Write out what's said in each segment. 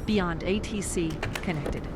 beyond ATC connected.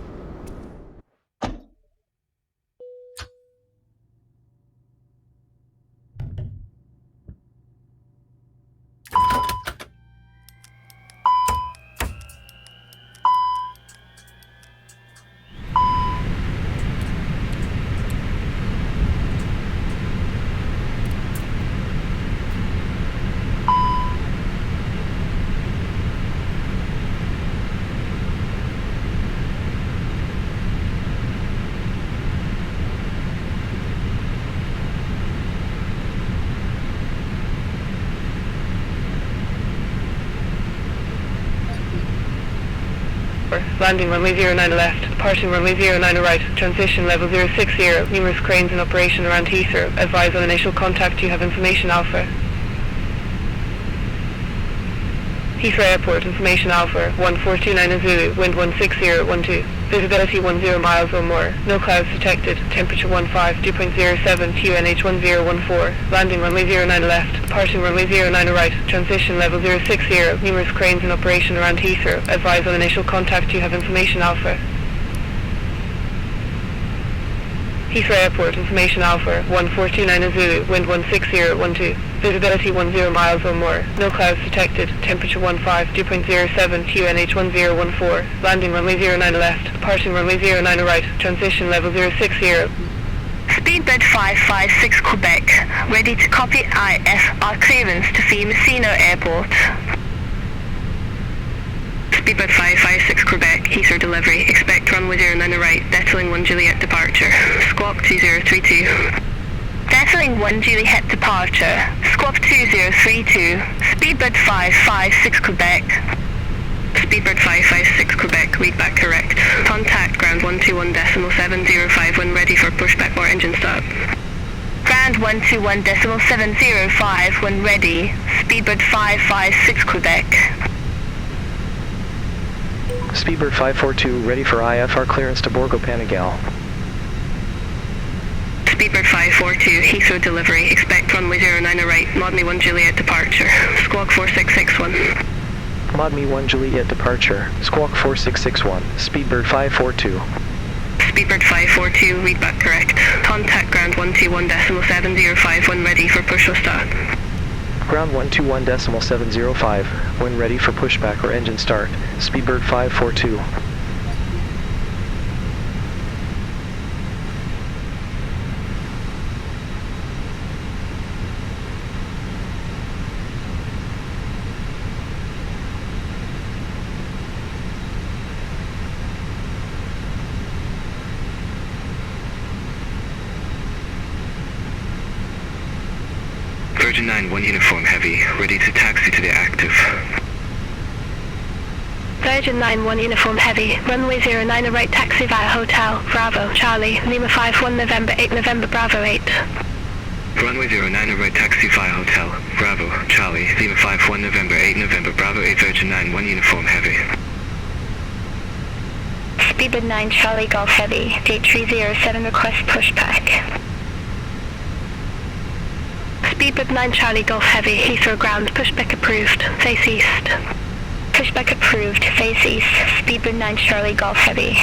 Landing runway 09 left, departing runway 09 right, transition level 060, numerous cranes in operation around Heathrow. Advise on initial contact, you have information Alpha. Heathrow Airport, information Alpha, 1429 Zulu, wind 16012. Visibility 10 miles or more, no clouds detected, temperature 15, dew point 07, QNH 1014. Landing runway 09 left, departing runway 09 right, transition level 060, numerous cranes in operation around Heathrow. Advise on initial contact, you have information Alpha. Heathrow Airport, information Alpha, 1429 Zulu, wind 16012. Visibility 10 miles or more, no clouds detected, temperature 15, dew point 07, QNH 1014. Landing runway 09 left, departing runway 09 right, transition level 060. Speedbird 556 Quebec, ready to copy IFR clearance to Messina Airport. Speedbird 556 Quebec, Heathrow delivery, expect runway 09 right, Detailing 1 Juliet departure, squawk 2032. Detailing 1 Juliet departure, squawk 2032, Speedbird 556 Quebec. Speedbird 556 Quebec, read back correct. Contact ground 121.705 when ready for pushback or engine start. Ground 121.705 when ready, Speedbird 556 Quebec. Speedbird 542 ready for IFR clearance to Borgo Panigale. Speedbird 542, Heathrow delivery, expect runway 09 right, Modme 1 Juliet departure, squawk 4661. Modme 1 Juliet departure, squawk 4661, Speedbird 542. Speedbird 542, read back correct. Contact ground 121.705 when ready for push or start. Ground 121.705, when ready for pushback or engine start, Speedbird 542. Virgin 9-1 uniform heavy, ready to taxi to the active. Virgin 9-1 uniform heavy, runway 09 right, taxi via Hotel, Bravo, Charlie, Lima 5-1 November 8 November Bravo 8. Runway 09 right, taxi via Hotel, Bravo, Charlie, Lima 5-1 November 8 November Bravo 8 Virgin 9-1 uniform heavy. Speedbird 9 Charlie Golf Heavy, gate 307 request pushback. Speedbird 9 Charlie Golf Heavy, Heathrow ground, pushback approved, face east. Pushback approved, face east, Speedbird 9 Charlie Golf Heavy.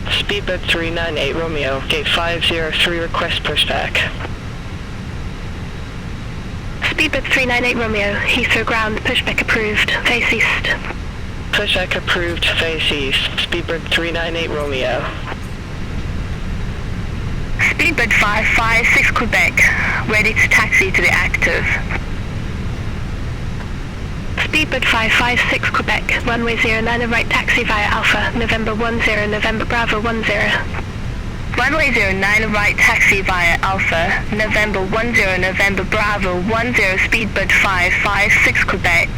Speedbird 398 Romeo, gate 503 request pushback. Speedbird 398 Romeo, Heathrow ground, pushback approved, face east. Pushback approved, face east, Speedbird 398 Romeo. Speedbird 556 Quebec, ready to taxi to the active. Speedbird 556 Quebec, runway 09 right, taxi via Alpha, November 10 November Bravo 10. Runway 09 right, taxi via Alpha, November 10 November Bravo 10, Speedbird 556 Quebec.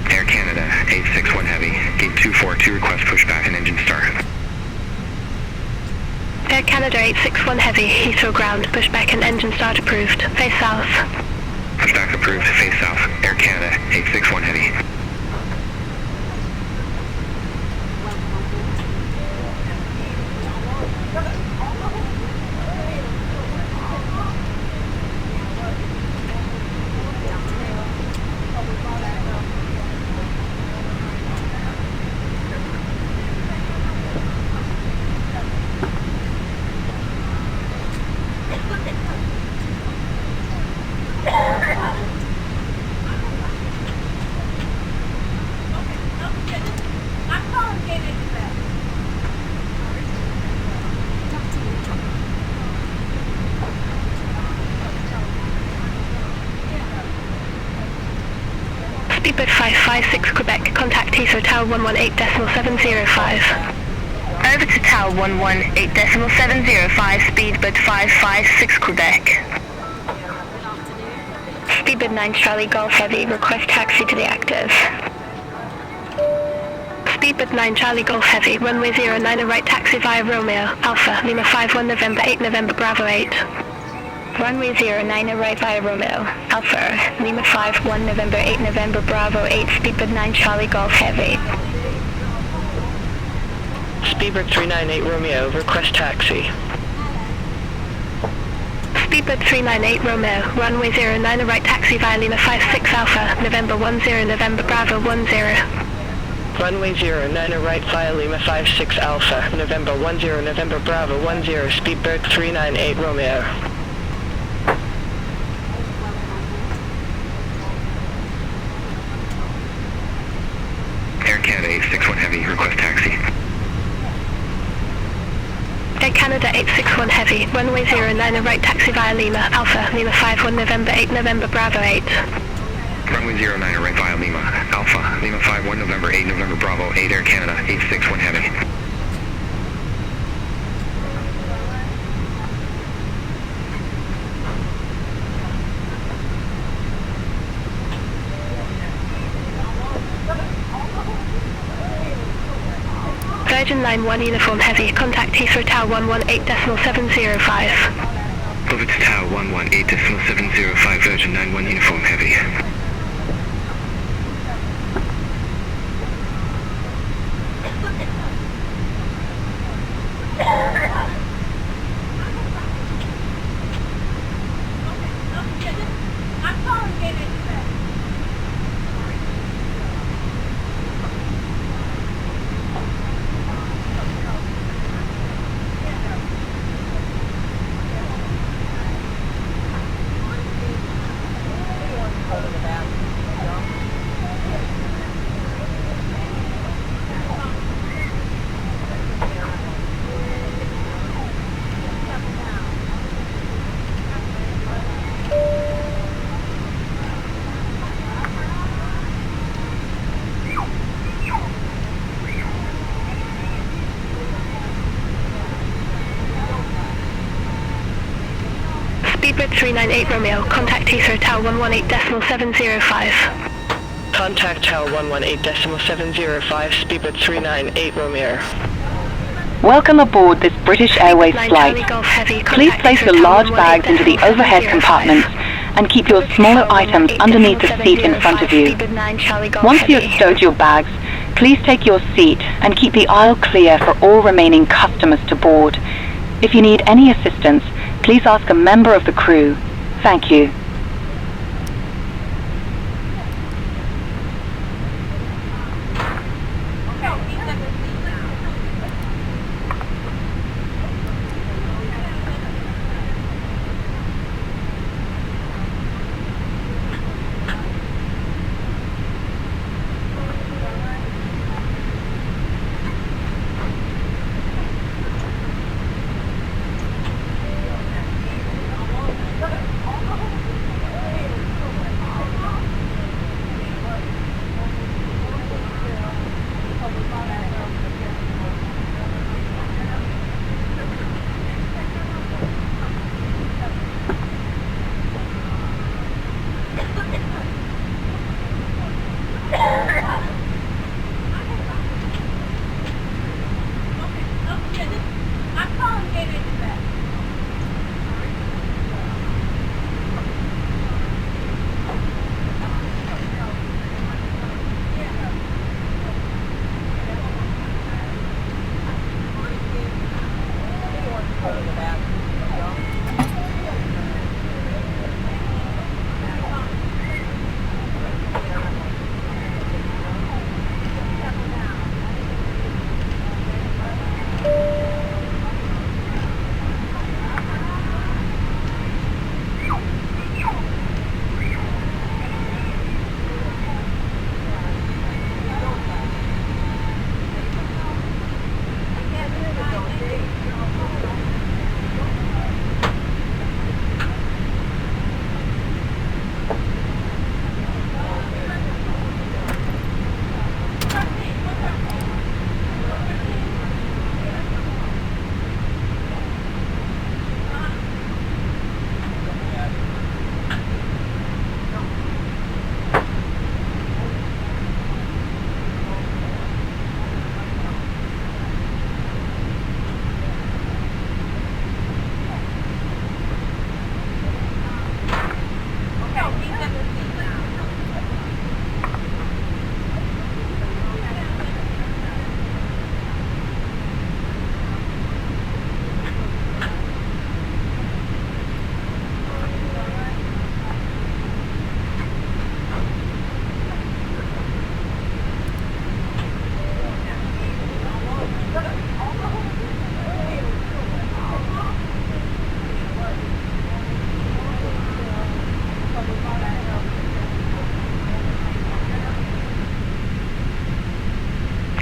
Air Canada, 861 heavy, gate 242 request pushback and engine start. Air Canada 861 heavy, Heathrow ground, pushback and engine start approved, face south. Pushback approved, face south, Air Canada, 861 heavy. Speedbird 556 Quebec, contact Heathrow Tower 118.705. Over to Tower 118.705, Speedbird 556 Quebec. Speedbird 9 Charlie Golf Heavy, request taxi to the active. Speedbird 9 Charlie Golf Heavy, runway 09 right taxi via Romeo, Alpha, Lima 51 November 8 November Bravo 8. Runway 09 right via Romeo, Alpha, Lima 51 November 8 November Bravo 8, Speedbird 9 Charlie Golf Heavy. Speedbird 398 Romeo, request taxi. Speedbird 398 Romeo, runway 09 right taxi via Lima 56 Alpha, November 10 November Bravo 10. Runway 09 right via Lima 56 Alpha, November 10 November Bravo 10, Speedbird 398 Romeo. Air Canada 861 Heavy, request taxi. Air Canada 861 Heavy, runway 09 right taxi via Lima, Alpha, Lima 51 November 8 November Bravo 8. Runway 09 right via Lima, Alpha, Lima 51 November 8 November Bravo 8, Air Canada 861 Heavy. Virgin Line 1 Uniform Heavy, contact Heathrow Tower 118.705. Over to Tower 118.705, Virgin 91 Uniform Heavy. Speedbird 398 Romeo, contact Heathrow Tower 118.705. Contact Tower 118.705, Speedbird 398 Romeo. Welcome aboard this British Airways flight. Please place your large bags into the overhead compartments and keep your smaller items underneath the seat in front of you. Once you have stowed your bags, please take your seat and keep the aisle clear for all remaining customers to board. If you need any assistance, please ask a member of the crew. Thank you.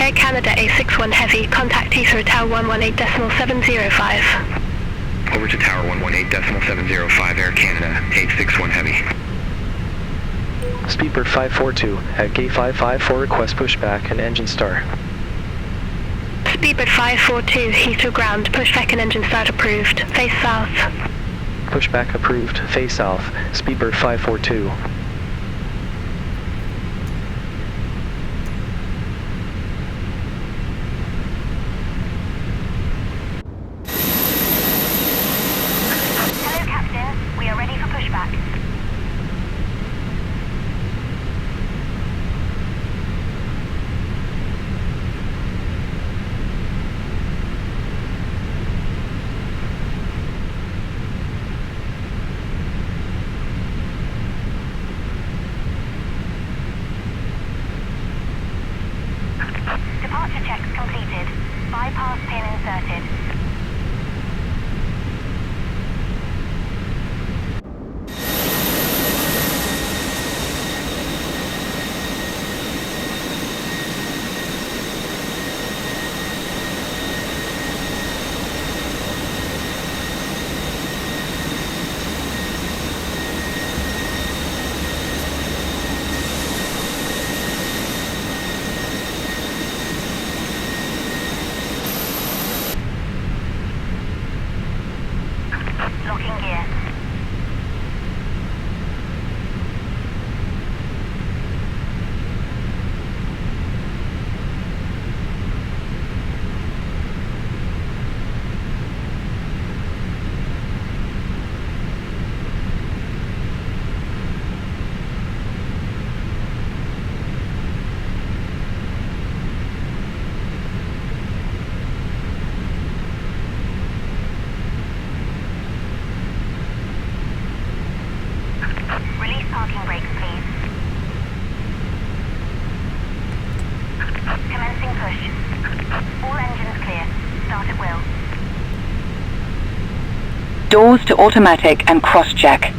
Air Canada A61 Heavy, contact Heathrow Tower 118.705. Over to Tower 118.705, Air Canada, 861 Heavy. Speedbird 542 at gate 554, request pushback and engine start. Speedbird 542, Heathrow ground, pushback and engine start approved. Face south. Pushback approved, face south, Speedbird 542. Hello, Captain. We are ready for pushback. Departure checks completed. Bypass pin inserted. Locking gear. Release parking brakes, please. Commencing push. All engines clear. Start at will. Doors to automatic and cross-check.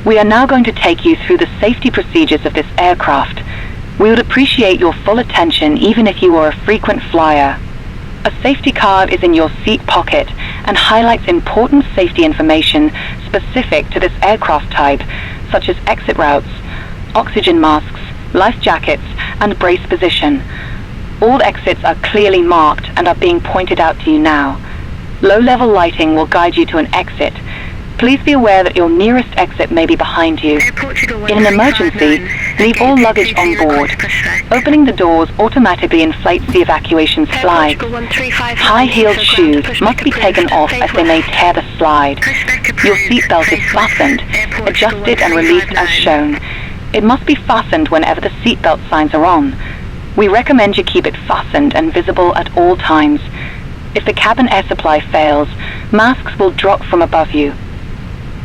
We are now going to take you through the safety procedures of this aircraft. We would appreciate your full attention even if you are a frequent flyer. A safety card is in your seat pocket and highlights important safety information specific to this aircraft type, such as exit routes, oxygen masks, life jackets, and brace position. All exits are clearly marked and are being pointed out to you now. Low-level lighting will guide you to an exit. Please be aware that your nearest exit may be behind you. In an emergency, leave all luggage on board. Opening the doors automatically inflates the evacuation slide. High-heeled shoes must be taken off as they may tear the slide. Your seatbelt is fastened, adjusted and released as shown. It must be fastened whenever the seatbelt signs are on. We recommend you keep it fastened and visible at all times. If the cabin air supply fails, masks will drop from above you.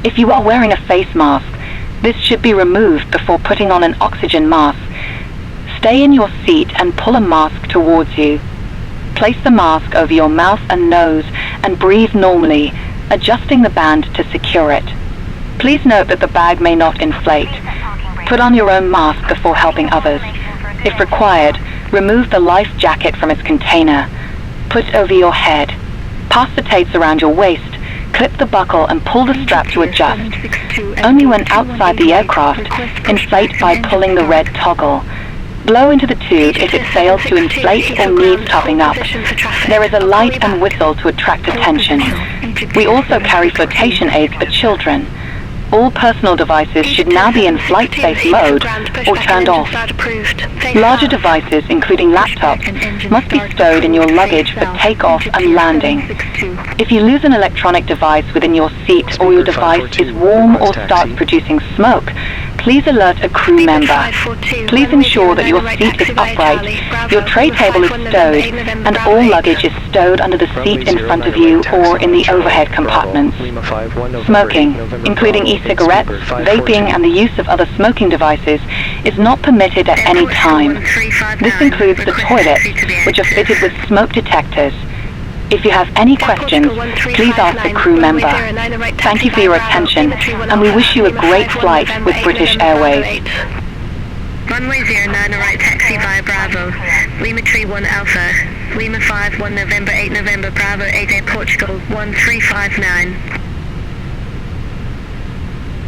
If you are wearing a face mask, this should be removed before putting on an oxygen mask. Stay in your seat and pull a mask towards you. Place the mask over your mouth and nose and breathe normally, adjusting the band to secure it. Please note that the bag may not inflate. Put on your own mask before helping others. If required, remove the life jacket from its container. Put it over your head. Pass the tapes around your waist. Clip the buckle and pull the strap to adjust. Only when outside the aircraft, inflate by pulling the red toggle. Blow into the tube if it fails to inflate or needs topping up. There is a light and whistle to attract attention. We also carry flotation aids for children. All personal devices should now be in flight safe mode or turned off. Larger devices, including laptops, must be stowed in your luggage for takeoff and landing. If you lose an electronic device within your seat or your device is warm or starts producing smoke, please alert a crew member. Please ensure that your seat is upright, your tray table is stowed, and all luggage is stowed under the seat in front of you or in the overhead compartments. Smoking, including e-cigarettes, vaping, and the use of other smoking devices, is not permitted at any time. This includes the toilets, which are fitted with smoke detectors. If you have any questions, please ask the crew member. Thank you for your attention, and we wish you a great flight with British Airways. Runway 09 right taxi via Bravo, Lima Tree 1 Alpha, Lima 5 1 November 8 November Bravo 8 Air Portugal 1359.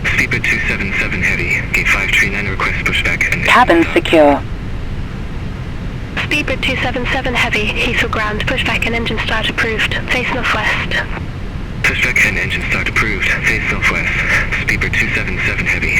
Speedbird 277 Heavy, Gate 539 request pushback and... Cabin secure. Speedbird 277 Heavy, Heathrow ground, pushback and engine start approved, face northwest. Pushback and engine start approved, face northwest. Speedbird 277 Heavy.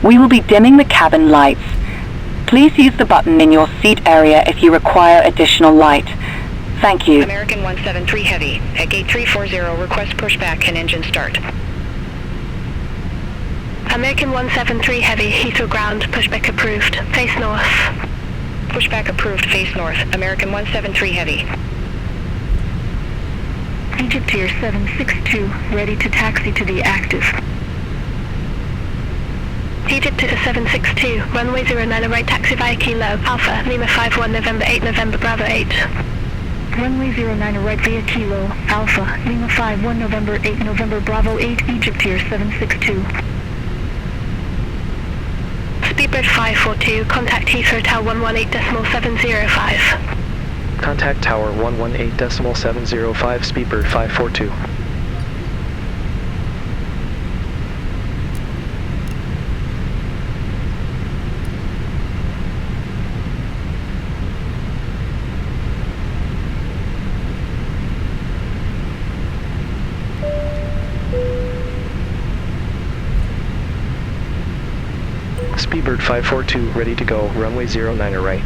We will be dimming the cabin lights. Please use the button in your seat area if you require additional light. Thank you. American 173 Heavy, at gate 340, request pushback and engine start. American 173 Heavy, Heathrow ground, pushback approved, face north. Pushback approved, face north, American 173 Heavy. Egypt Air 762, ready to taxi to the active. Egypt to 762, runway 09 right taxi via Kilo, Alpha, Lima 51 November 8 November Bravo 8. Runway 09 right via Kilo, Alpha, Lima 51 November 8 November Bravo 8, Egypt here 762. Speedbird 542, contact Heathrow Tower 118.705. Contact Tower 118.705, Speedbird 542. Speedbird 542, ready to go, runway 09 right.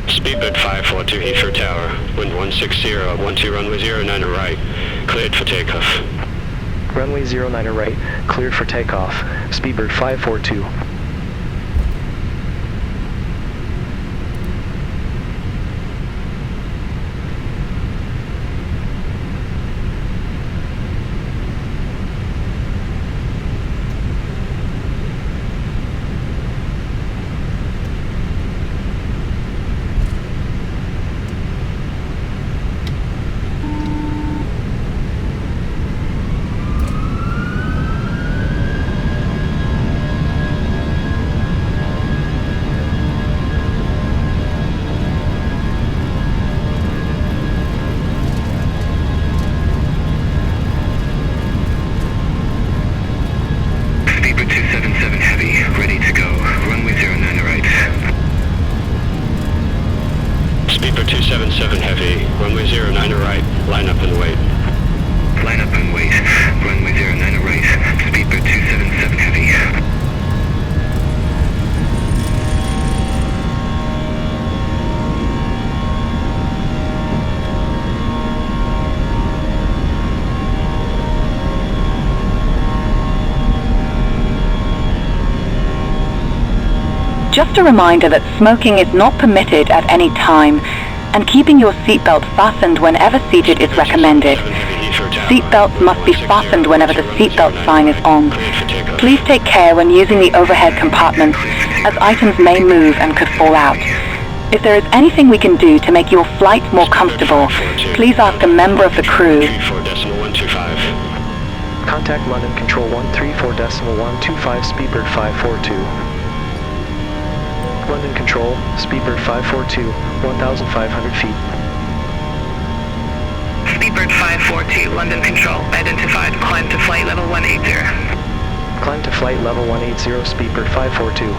Speedbird 542, Heathrow Tower, wind 160, 12 runway 09 right, cleared for takeoff. Runway 09 right, cleared for takeoff, Speedbird 542. Just a reminder that smoking is not permitted at any time, and keeping your seatbelt fastened whenever seated is recommended. Seatbelts must be fastened whenever the seatbelt sign is on. Please take care when using the overhead compartments, as items may move and could fall out. If there is anything we can do to make your flight more comfortable, please ask a member of the crew. Contact London Control 134.125, Speedbird 542. London Control, Speedbird 542, 1,500 feet. Speedbird 542, London Control, identified, climb to flight level 180. Climb to flight level 180, Speedbird 542.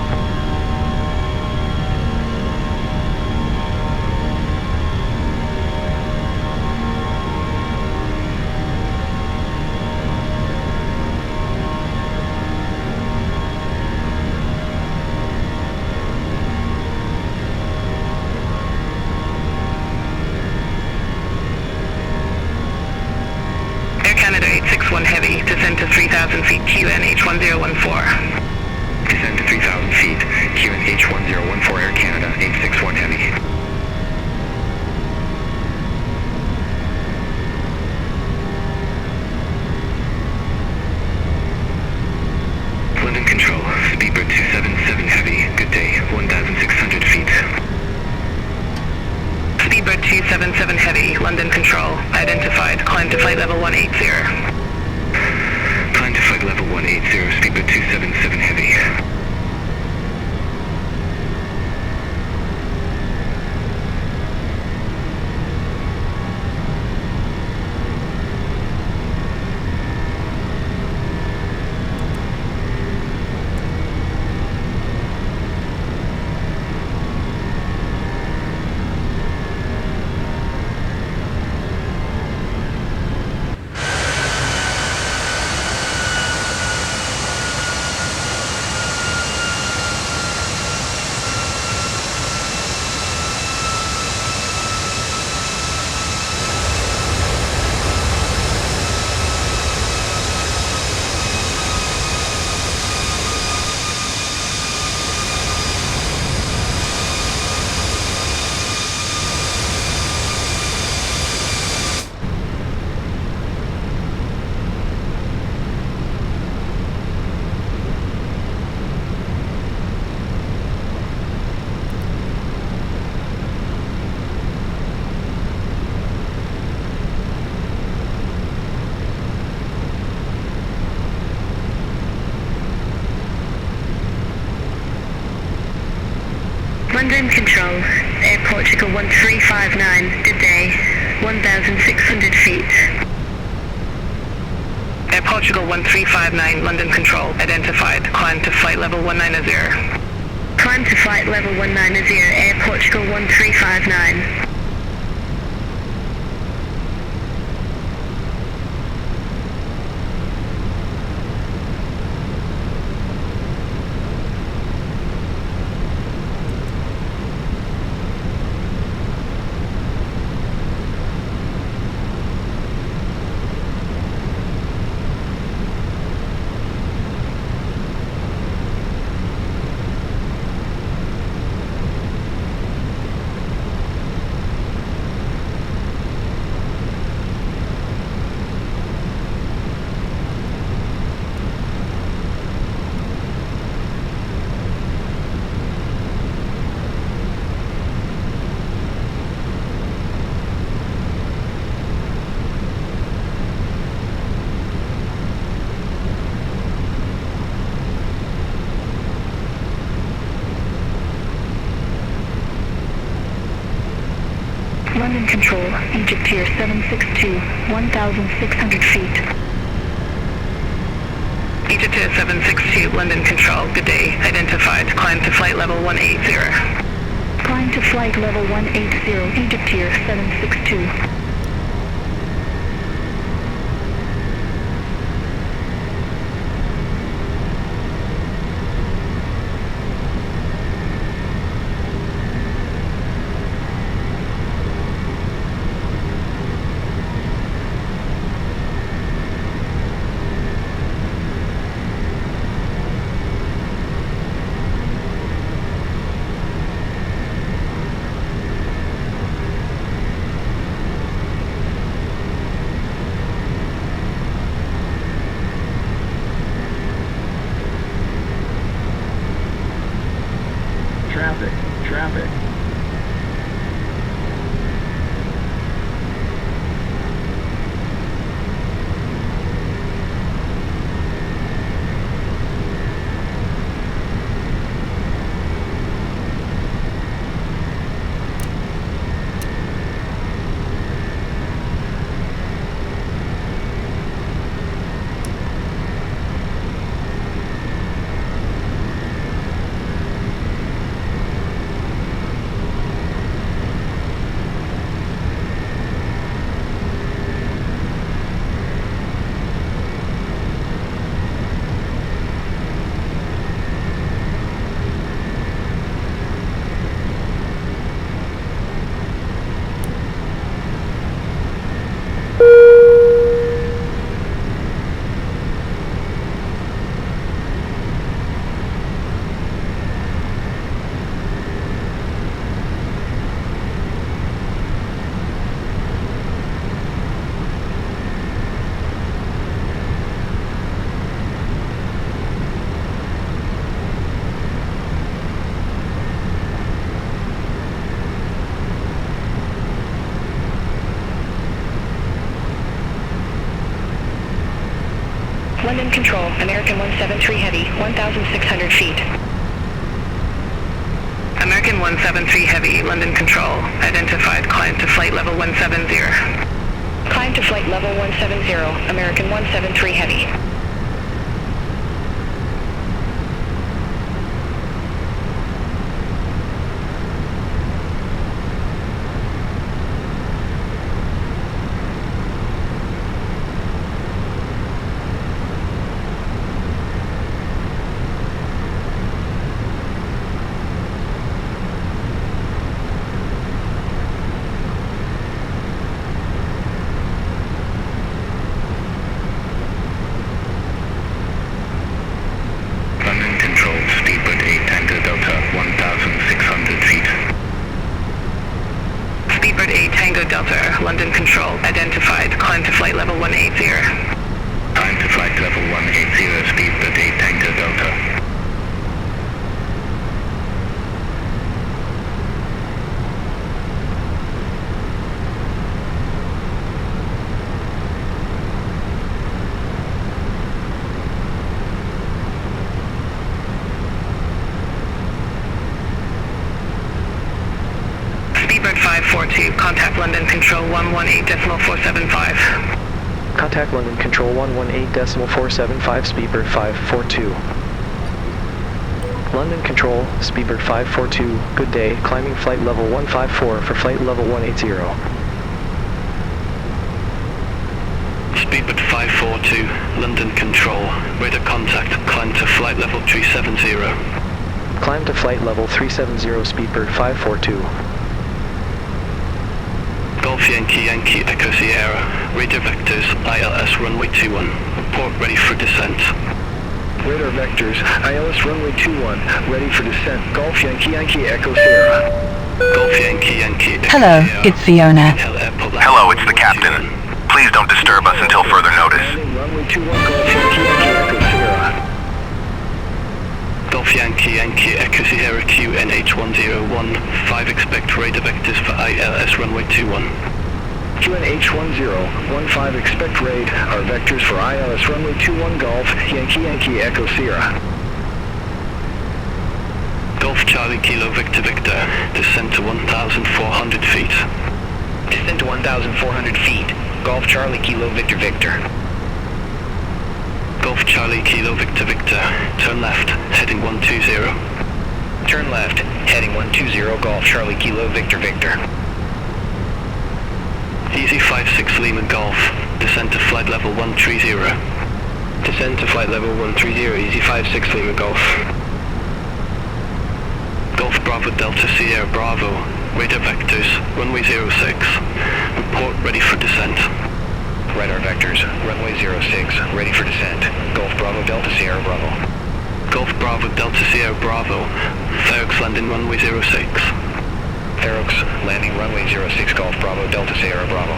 descend to 3,000 feet, QNH 1014. Descend to 3,000 feet, QNH 1014 Air Canada, 861 Heavy. London Control, Speedbird 277 Heavy, good day, 1,600 feet. Speedbird 277 Heavy, London Control, identified, climb to flight level 180. Climb to flight level 180, Speedbird 277 Heavy. London Control, Air Portugal 1359, good day, 1,600 feet. Air Portugal 1359, London Control, identified, climb to flight level 190. Climb to flight level 190, Air Portugal 1359. London Control, Egypt here 762, 1,600 feet. Egypt here 762, London Control, good day, identified, climb to flight level 180. Climb to flight level 180, Egypt here 762. London Control, American 173 Heavy, 1,600 feet. American 173 Heavy, London Control, identified, climb to flight level 170. Climb to flight level 170, American 173 Heavy. London Control, identified, climb to flight level 180. Climb to flight level 180, speedbird 8 Tango Delta. Speedbird 542, contact London Control 118.475. Contact London Control 118.475, Speedbird 542. London Control, Speedbird 542, good day, climbing flight level 154 for flight level 180. Speedbird 542, London Control, radar contact, climb to flight level 370. Climb to flight level 370, Speedbird 542. Golf Yankee Yankee Echo Sierra, radar vectors, ILS runway 21, report ready for descent. Radar vectors, ILS runway 21, ready for descent. Golf Yankee Yankee Echo Sierra. Golf Yankee Yankee Echo Hello, Sierra. it's Fiona. Hello, it's the captain. Please don't disturb us until further notice. Runway 21, Golf Yankee Yankee Echo Sierra. Golf Yankee Yankee Echo Sierra QNH1015, expect radar vectors for ILS runway 21. QNH1015, expect raid, our vectors for ILS runway 21 Golf Yankee Yankee Echo Sierra. Golf Charlie Kilo Victor Victor, descend to 1,400 feet. Descend to 1,400 feet. Golf Charlie Kilo Victor Victor. Golf Charlie Kilo Victor Victor, turn left, heading 120. Turn left, heading 120, Golf Charlie Kilo Victor Victor. Easy 56 Lima Golf, descend to flight level 130. Descend to flight level 130, Easy 56 Lima Golf. Golf Bravo Delta Sierra Bravo, radar vectors, runway 06, report ready for descent. Radar vectors, runway 06, ready for descent. Golf Bravo Delta Sierra Bravo. Golf Bravo Delta Sierra Bravo, Ferox landing runway 06. Ferox, landing runway 06, Golf Bravo Delta Sierra Bravo.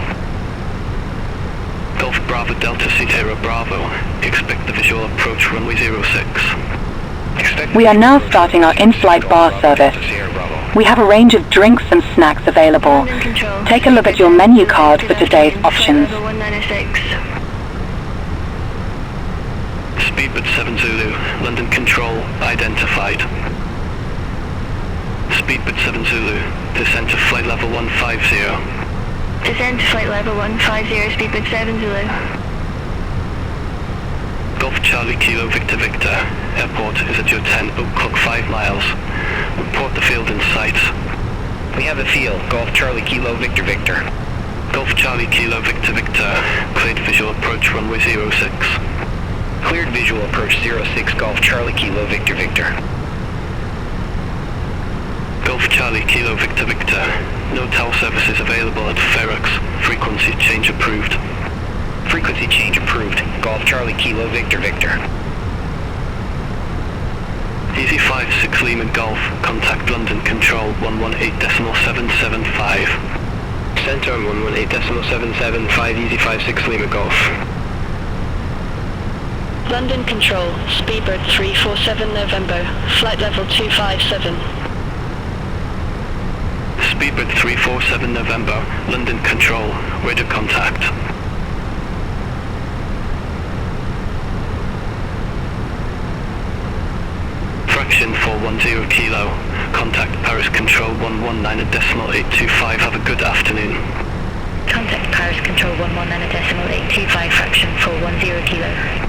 Golf Bravo Delta Sierra Bravo, expect the visual approach runway 06. We are now starting our in-flight bar service. We have a range of drinks and snacks available. Take a look at your menu card for today's options. Speedbird 7 Zulu, London Control, identified. Speedbird 7 Zulu, descend to flight level 150. Descend to flight level 150, Speedbird 7 Zulu. Golf Charlie Kilo Victor Victor, airport is at your 10 Oak Clock 5 miles. Report the field in sight. We have a field, Golf Charlie Kilo Victor Victor. Golf Charlie Kilo Victor Victor, cleared visual approach runway 06. Cleared visual approach 06, Golf Charlie Kilo Victor Victor. Golf Charlie Kilo Victor Victor, no TAL services available at Ferox, frequency change approved. Frequency change approved, Golf Charlie Kilo Victor Victor. Easy 56 Lima Golf, contact London Control 118.775. Center 118.775, Easy 56 Lima Golf. London Control, Speedbird 347 November, flight level 257. Speedbird 347 November, London Control, radar contact. fraction 410 kilo. Contact Paris Control 119.825. Have a good afternoon. Contact Paris Control 119.825 fraction 410 kilo.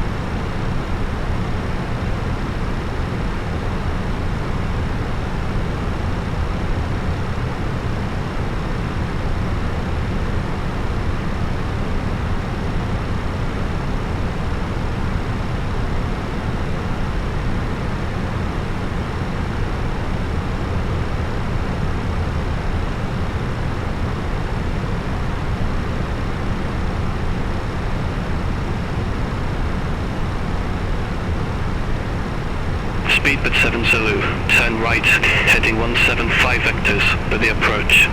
Speedbird 7 Zulu, turn right, heading 175 vectors for the approach.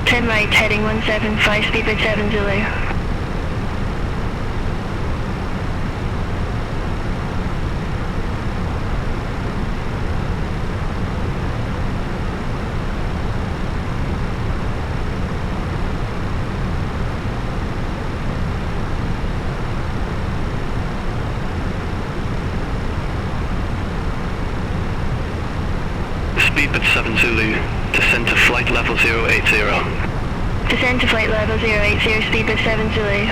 Turn right, heading 175, Speedbird 7 Zulu. Speedbird 7 Zulu, descend to flight level 080. Descend to flight level 080, Speedbird 7 Zulu.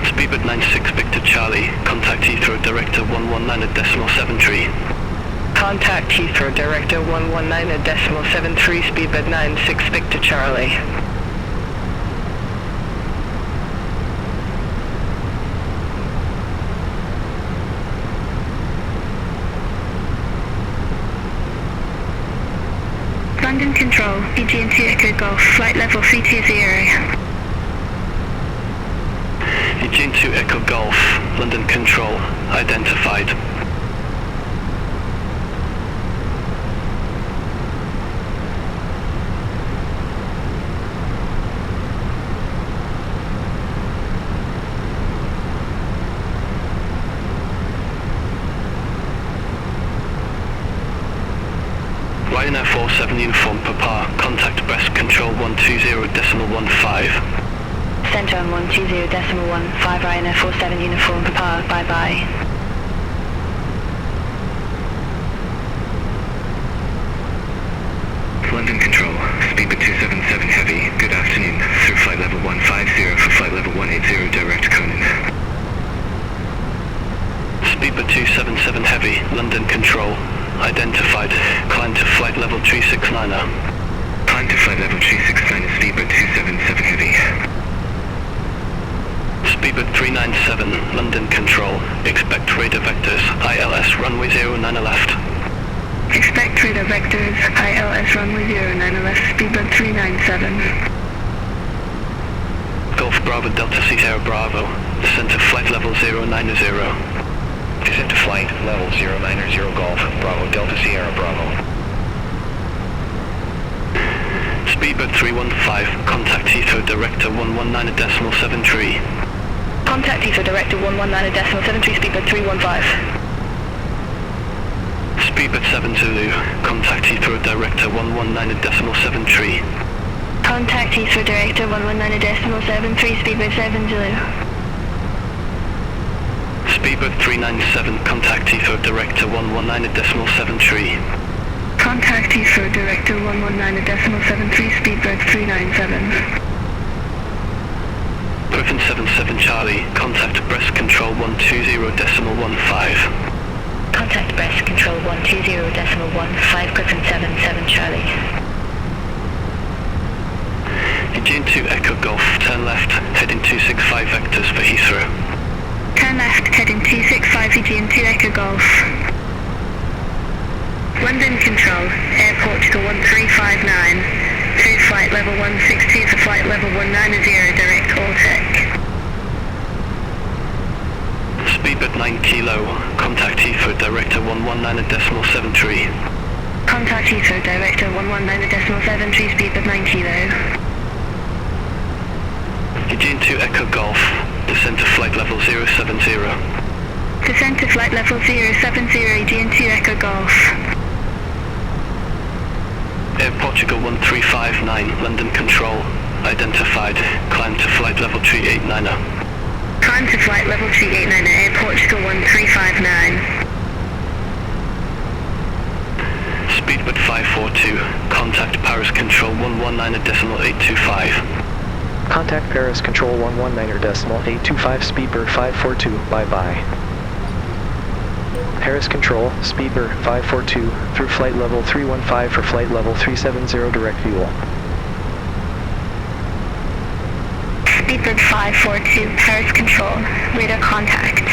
Speedbird 96 Victor Charlie, contact Heathrow Director 119.73. Contact Heathrow Director 119.73, Speedbird 96 Victor Charlie. London Control, BG&T Echo Golf, flight level 320. Eugene 2 Echo Golf, London Control, identified. Ryanair 47 Uniform Papa, contact Brest Control 120.15. Center on 120.15, Ryanair 47 Uniform Papa, bye-bye. London Control, Speedbird 277 Heavy, good afternoon, through flight level 150 for flight level 180 direct Conan. Speedbird 277 Heavy, London Control, identified, climb to flight level 369er. Climb to flight level 369 Speedbird 277 Heavy. Speedbird 397, London Control, expect radar vectors, ILS runway 09 left. Expect radar vectors, ILS runway 09 left, Speedbird 397. Golf Bravo Delta Sierra Bravo, descend to flight level 090. Descend to flight level 090 Golf, Bravo Delta Sierra Bravo. Speedbird 315, contact Heathrow Director 119.73. Contact Heathrow Director 119.73, Speedbird 315. Speedbird 7 Zulu, contact Heathrow Director 119.73. Contact Heathrow Director 119.73, Speedbird 7 Zulu. Speedbird 397, contact Heathrow Director 119.73. Contact Heathrow Director 119.73, Speedbird 397. Griffin 77 Charlie, contact Brest Control 120.15. Contact Brest Control 120.15, Griffin 77 Charlie. Eugene 2 Echo Golf, turn left, heading 265 vectors for Heathrow. Turn left, heading 265 Eugene 2 Echo Golf. London Control, Airport to 1359, through flight level 162 for flight level 190 direct Ortec. Speedbird 9 Kilo, contact Heathrow Director 119.73. Contact Heathrow Director 119.73, Speedbird 9 Kilo. Eugene 2 Echo Golf, descend to flight level 070. Descend to flight level 070, Eugene 2 Echo Golf. Air Portugal 1359, London Control. Identified. Climb to flight level 389er. Climb to flight level 389er, Air Portugal 1359. Speedbird 542. Contact Paris Control 119.825. Contact Paris Control 119.825, Speedbird 542, bye-bye. Paris Control, Speedbird 542, through flight level 315 for flight level 370 direct fuel. Speedbird 542, Paris Control, radar contact.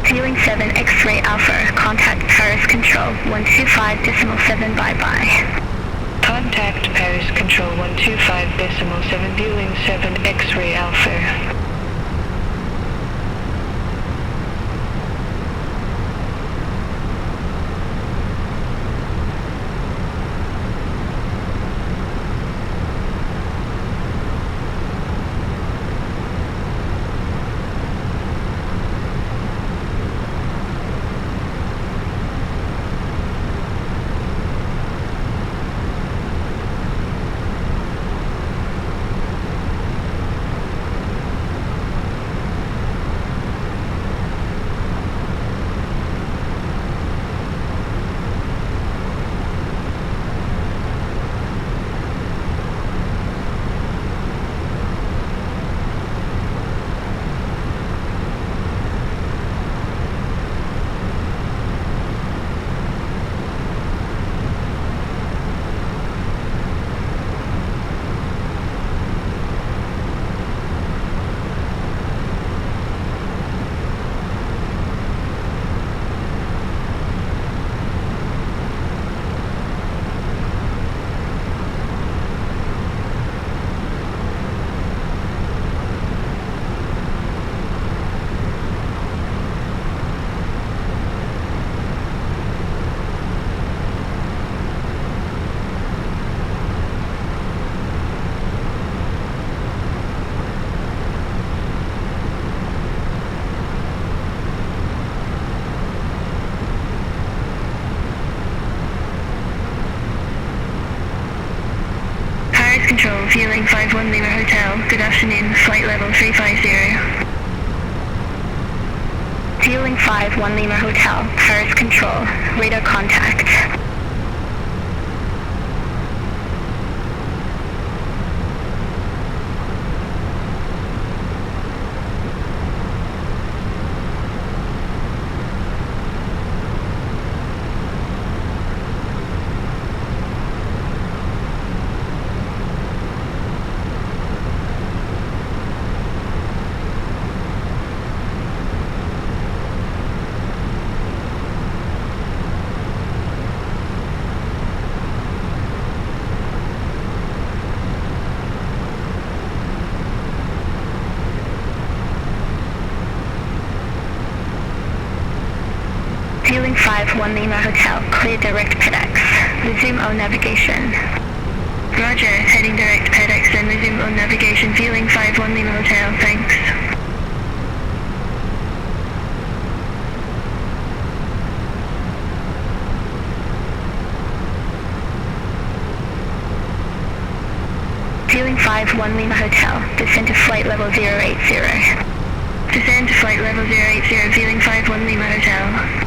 Fueling 7 X-ray Alpha, contact Paris Control 125.7, bye-bye. Contact Paris Control 125.7, fueling 7 X-ray Alpha. Control, fueling 51 Lima Hotel, good afternoon, flight level 350. Fueling 51 Lima Hotel, Paris Control, radar contact. Fueling 51 Lima Hotel, clear direct PEDX. Resume all navigation. Roger, heading direct PEDX and resume all navigation. Fueling 51 Lima Hotel, thanks. Fueling 51 Lima Hotel, descend to flight level 080. Descend to flight level 080, fueling 51 Lima Hotel.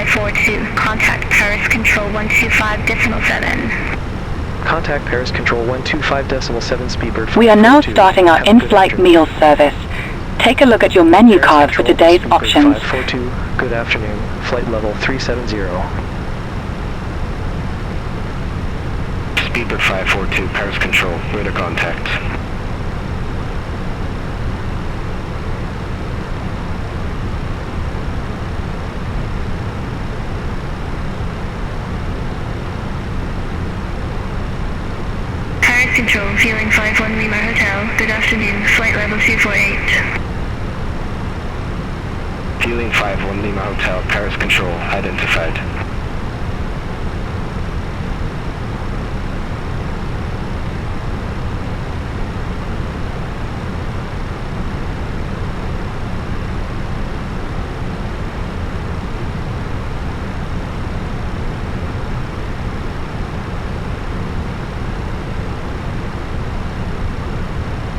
542, contact Paris Control 125.7. Contact Paris Control 125.7 Speedbird 542. We are now starting our in-flight meal service. Take a look at your menu card for today's options. 542, good afternoon. Flight level 370. Speedbird 542, Paris Control, radar contact. Paris Control, feeling 51 Lima Hotel, good afternoon, flight level 248. Feeling 51 Lima Hotel, Paris Control, identified.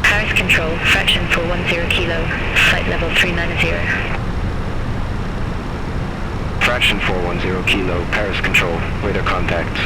Paris Control, fraction 410 kilo, flight level 390. Fraction 410 kilo, Paris Control, radar contact.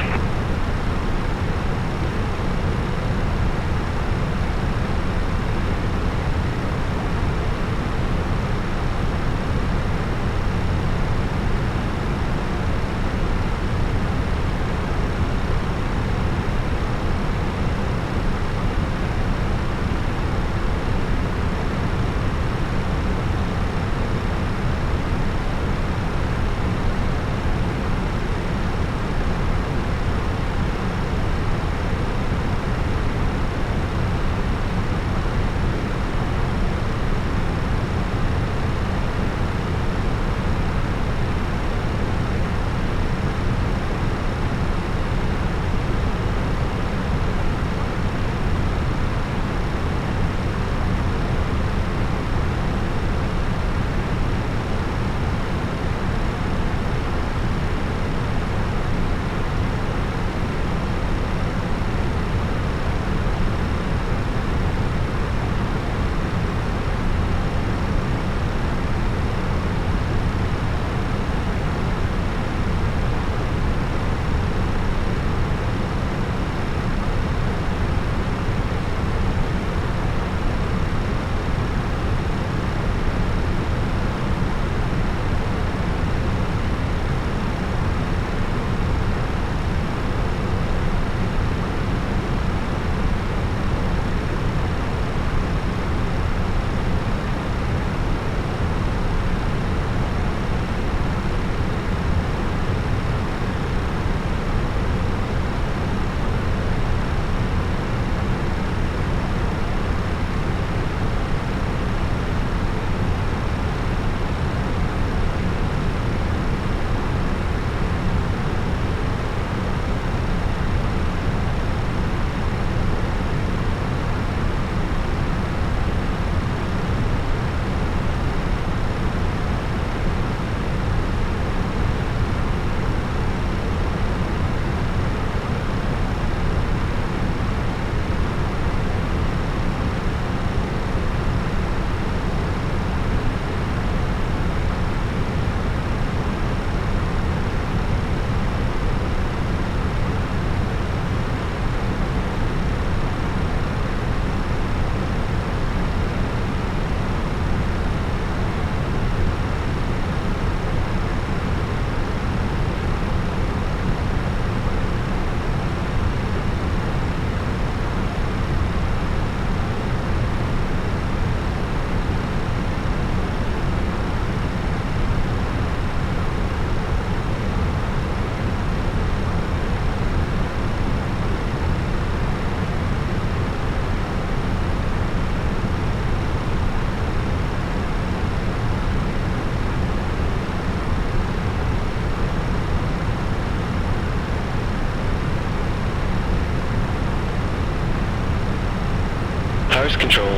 Paris Control,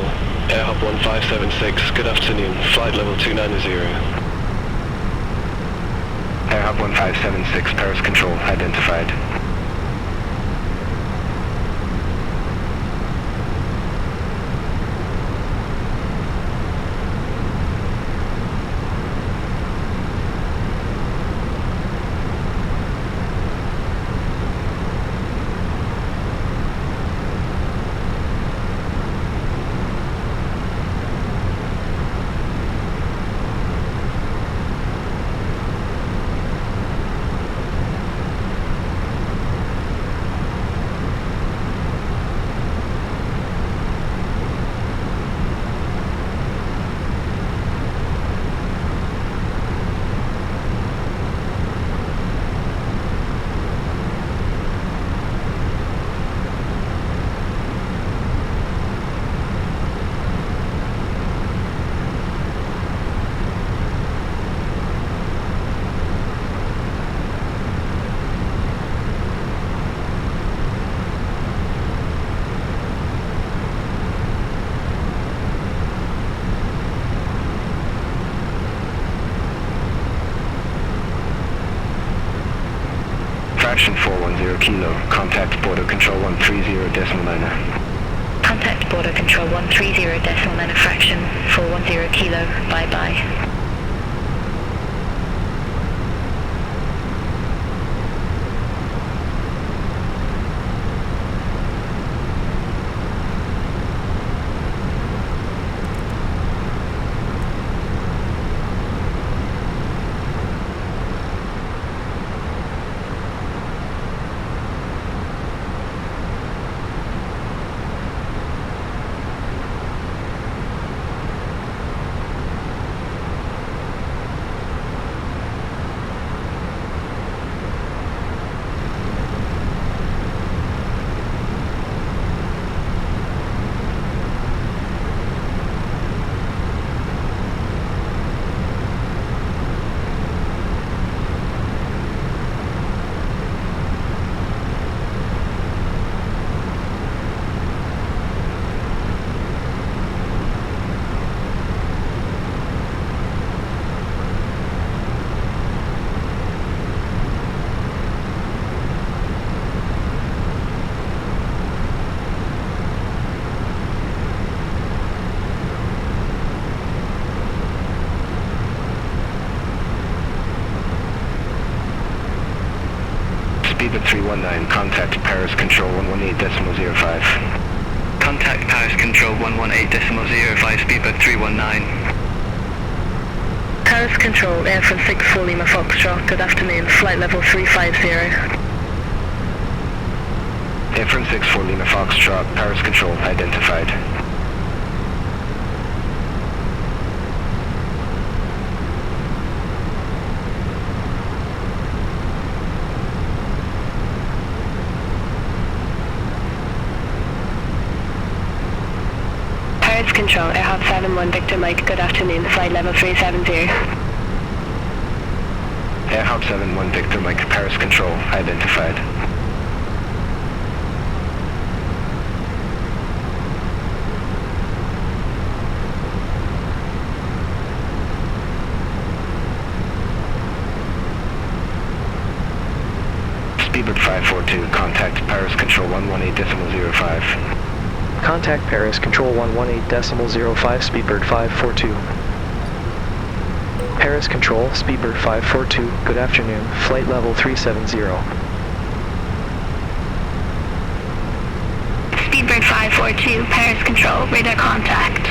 AirHop 1576, good afternoon, flight level 290. AirHop 1576, Paris Control, identified. fraction 410 kilo. Contact border control 130.9. Contact border control 130.9 fraction 410 kilo. Bye bye. Speedbird 319, contact Paris Control 118.05. Contact Paris Control 118.05, Speedbird 319. Paris Control, Air from 64 Lima Foxtrot, good afternoon, flight level 350. Air from 64 Lima Foxtrot, Paris Control identified. Paris Control, Air Hop 71 Victor Mike, good afternoon, flight level 370. Air Hop 71 Victor Mike, Paris Control identified. Speedbird 542, contact Paris Control 118.05. Contact Paris Control 118.05, Speedbird 542. Paris Control, Speedbird 542, good afternoon, flight level 370. Speedbird 542, Paris Control, radar contact.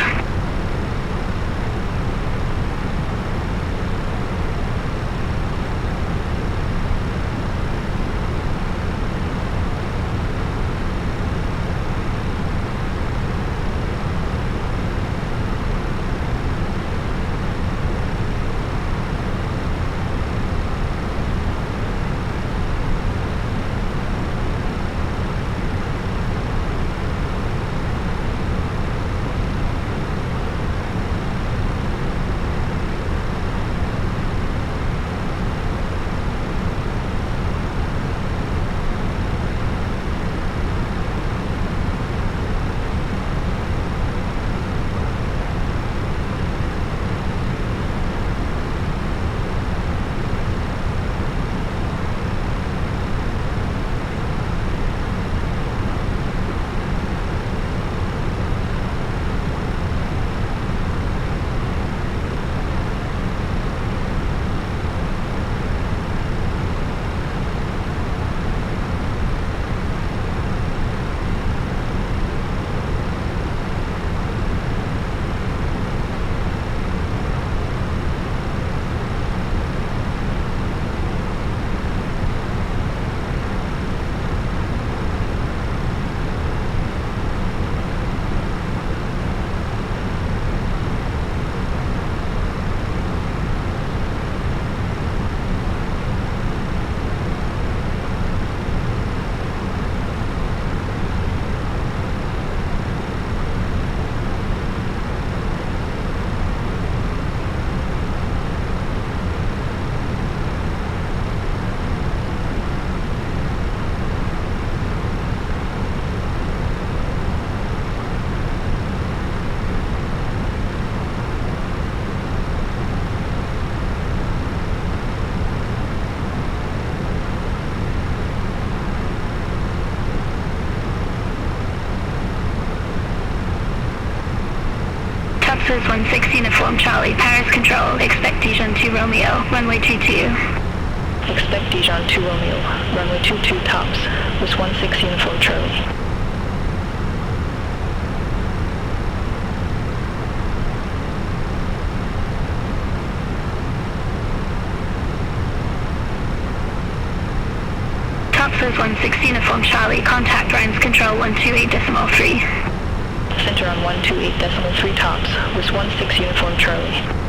Texas 160 Uniform Charlie, Paris Control, expect Dijon 2 Romeo, runway 22. Expect Dijon 2 Romeo, runway 22 tops, with 16 Uniform Charlie. Topsails 160 Uniform Charlie, contact Ryan's Control 128.3. Center on 128.3 tops, with 16 Uniform Charlie.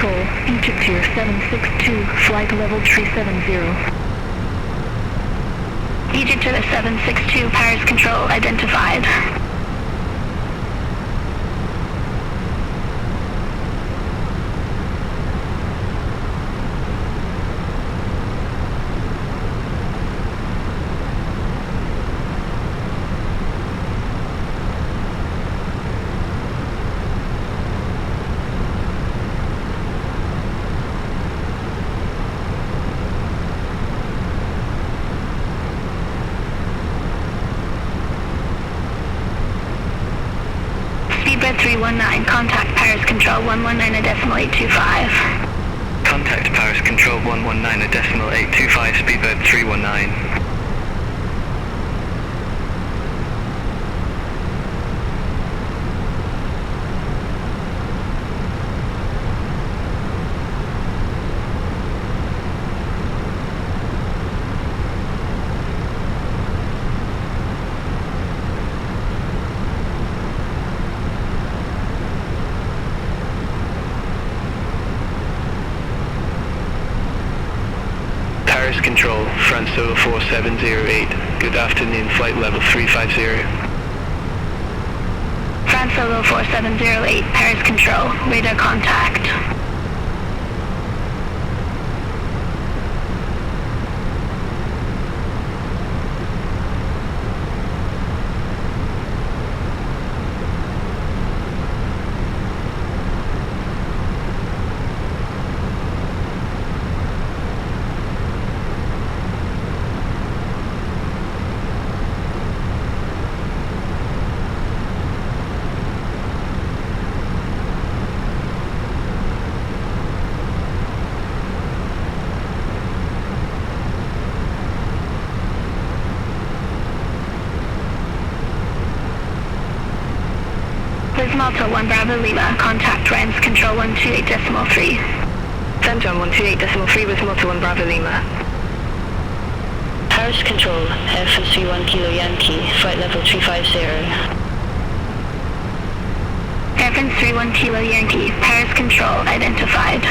Control, Egypt here 762, flight level 370. Egypt to the 762, Paris Control identified. Speedbird 319, contact Paris Control 119.825. Contact Paris Control 119.825, Speedbird 319. Paris Control, France Solo 4708. Good afternoon, flight level 350. France Solo 4708, Paris Control, radar contact. Malta 1 Bravo Lima, contact Rams Control 128.3. Center on 128.3 with Malta 1 Bravo Lima. Paris Control, Airfield 31 Kilo Yankee, flight level 350. Airfield 31 Kilo Yankee, Paris Control identified.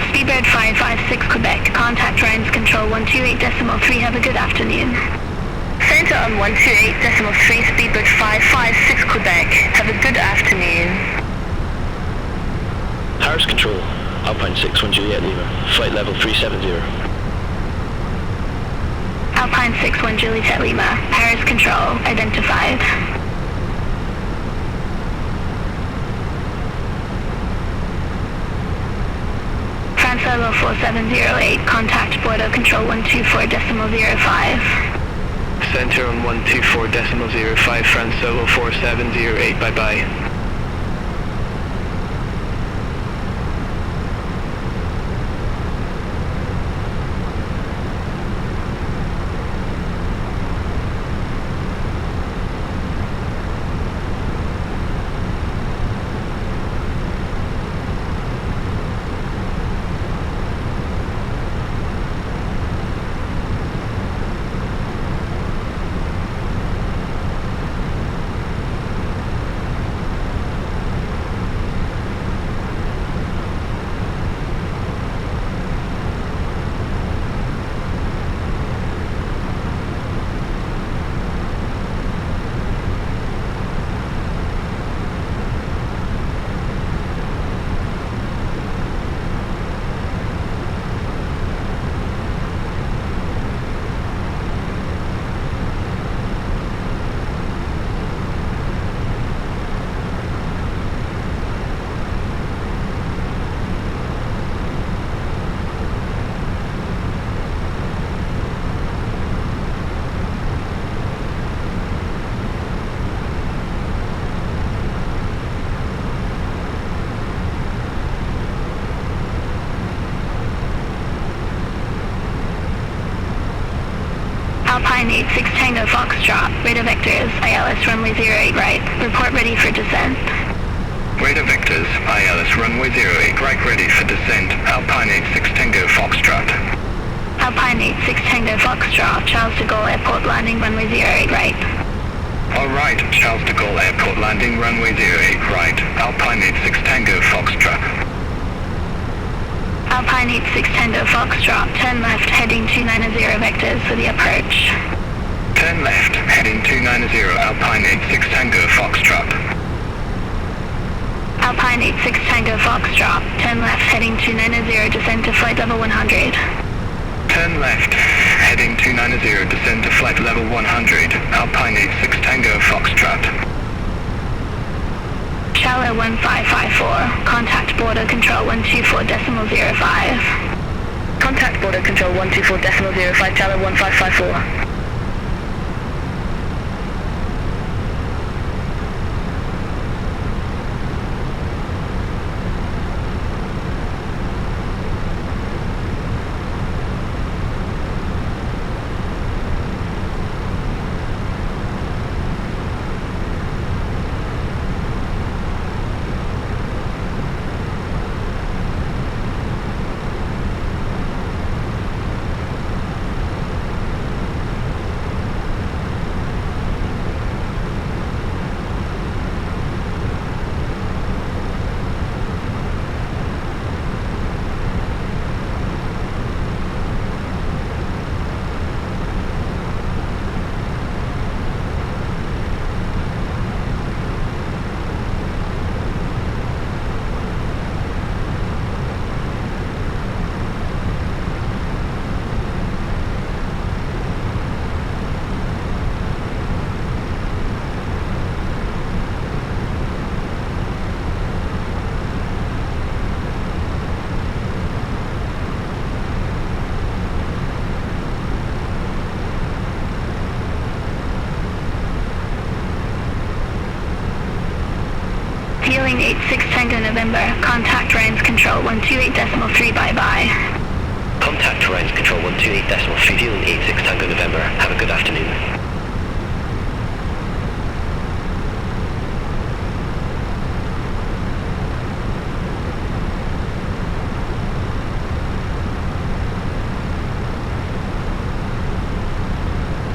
Speedbird 556 Quebec, contact Ryan's Control 128.3, have a good afternoon. Center on 128.3, Speedbird 556 Quebec, have a good afternoon. Paris Control, Alpine 61 Juliet Lima, flight level 370. Alpine 61 Juliet Lima, Paris Control identified. France Solo 4708, contact Bordeaux Control 124.05. Center on 124.05, France Solo 4708, bye-bye. Alpine 86 Tango Foxtrot. Radar vectors, ILS runway 08 right. Report ready for descent. Radar vectors, ILS runway 08 right ready for descent. Alpine 86 Tango Foxtrot. Alpine 86 Tango Foxtrot, Charles de Gaulle Airport landing runway 08 right. Alright, Charles de Gaulle Airport landing runway 08 right. Alpine 86 Tango Foxtrot. Alpine 86 Tango Foxtrot, turn left heading 290 vectors for the approach. Turn left, heading 290 Alpine 86 Tango Foxtrot. Alpine 86 Tango Foxtrot, turn left heading 290, descend to flight level 100. Turn left, heading 290, descend to flight level 100, Alpine 86 Tango Foxtrot. Shallow 1554, contact border control 124.05. Contact border control 124.05, shallow 1554. Healing 86 Tango November, contact Ryan's control 128.3 bye-bye. Contact Ryan's control 128.3, fueling 86 Tango November. Have a good afternoon.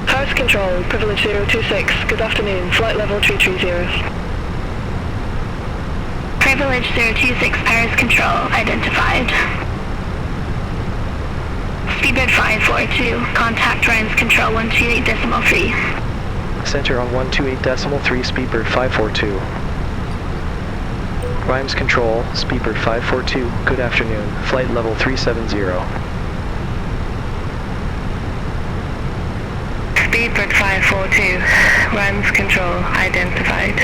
House control, privilege 026, good afternoon, flight level 330. Privilege 026, Paris control, identified. Speedbird 542, contact Ryan's control 128.3. Center on 128.3, Speedbird 542. Rhymes Control, Speedbird 542, good afternoon, flight level 370. Speedbird 542, Rhymes control, identified.